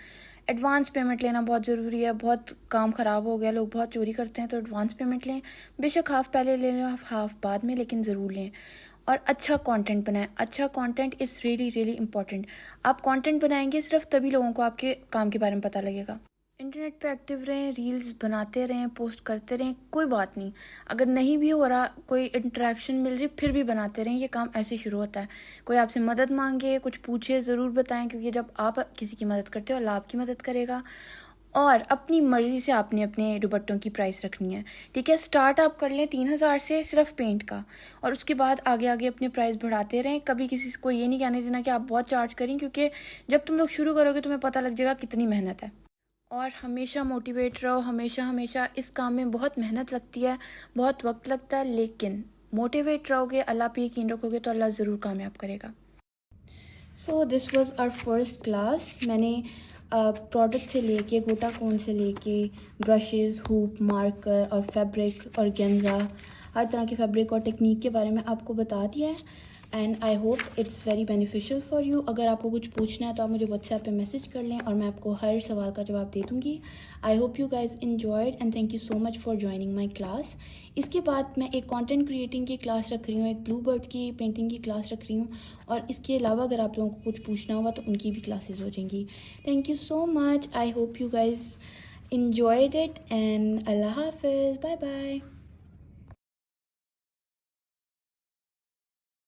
एडवांस पेमेंट लेना बहुत ज़रूरी है। बहुत काम ख़राब हो गया, लोग बहुत चोरी करते हैं, तो एडवांस पेमेंट लें। बेशक हाफ़ पहले ले लें, हाफ़ बाद में, लेकिन ज़रूर लें। और अच्छा कंटेंट बनाएं। अच्छा content is really really important. आप कंटेंट बनाएंगे सिर्फ तभी लोगों को आपके काम के बारे में पता लगेगा। इंटरनेट पे एक्टिव रहें, रील्स बनाते रहें, पोस्ट करते रहें, कोई बात नहीं। अगर नहीं भी हो रहा, कोई इंटरेक्शन मिल रही, फिर भी बनाते रहें। ये काम ऐसे शुरू होता है। कोई आपसे मदद मांगे, कुछ पूछे, ज़रूर बताएं, क्योंकि जब आप किसी की मदद करते हो अल्लाह आपकी मदद करेगा। और अपनी मर्ज़ी से आपने अपने दुपट्टों की प्राइस रखनी है, ठीक है। स्टार्ट आप कर लें 3,000 से सिर्फ पेंट का, और उसके बाद आगे आगे अपने प्राइस बढ़ाते रहें। कभी किसी को ये नहीं कहने देना कि आप बहुत चार्ज करें, क्योंकि जब तुम लोग शुरू करोगे तुम्हें पता लग जाएगा कितनी मेहनत है। और हमेशा मोटिवेट रहो, हमेशा हमेशा। इस काम में बहुत मेहनत लगती है, बहुत वक्त लगता है, लेकिन मोटिवेट रहोगे, अल्लाह पे यकीन रखोगे तो अल्लाह ज़रूर कामयाब करेगा। So this was our first class. मैंने प्रोडक्ट से लेके, गोटा कोन से लेके, ब्रशेस, हुक, मार्कर और फैब्रिक और गेंजा, हर तरह के फैब्रिक और टेक्निक के बारे में आपको बता दिया है। And I hope it's very beneficial for you. अगर आपको कुछ पूछना है तो आप मुझे व्हाट्सएप पे मैसेज कर लें और मैं आपको हर सवाल का जवाब दे दूँगी। I hope you guys enjoyed and thank you so much for joining my class. इसके बाद मैं एक कंटेंट क्रिएटिंग की क्लास रख रही हूँ, एक ब्लू बर्ड की पेंटिंग की क्लास रख रही हूँ, और इसके अलावा अगर आप लोगों को कुछ पूछना होगा तो उनकी भी क्लासेस हो जाएंगी। Thank you so much. I hope you guys enjoyed it and Allah Hafiz. Bye bye.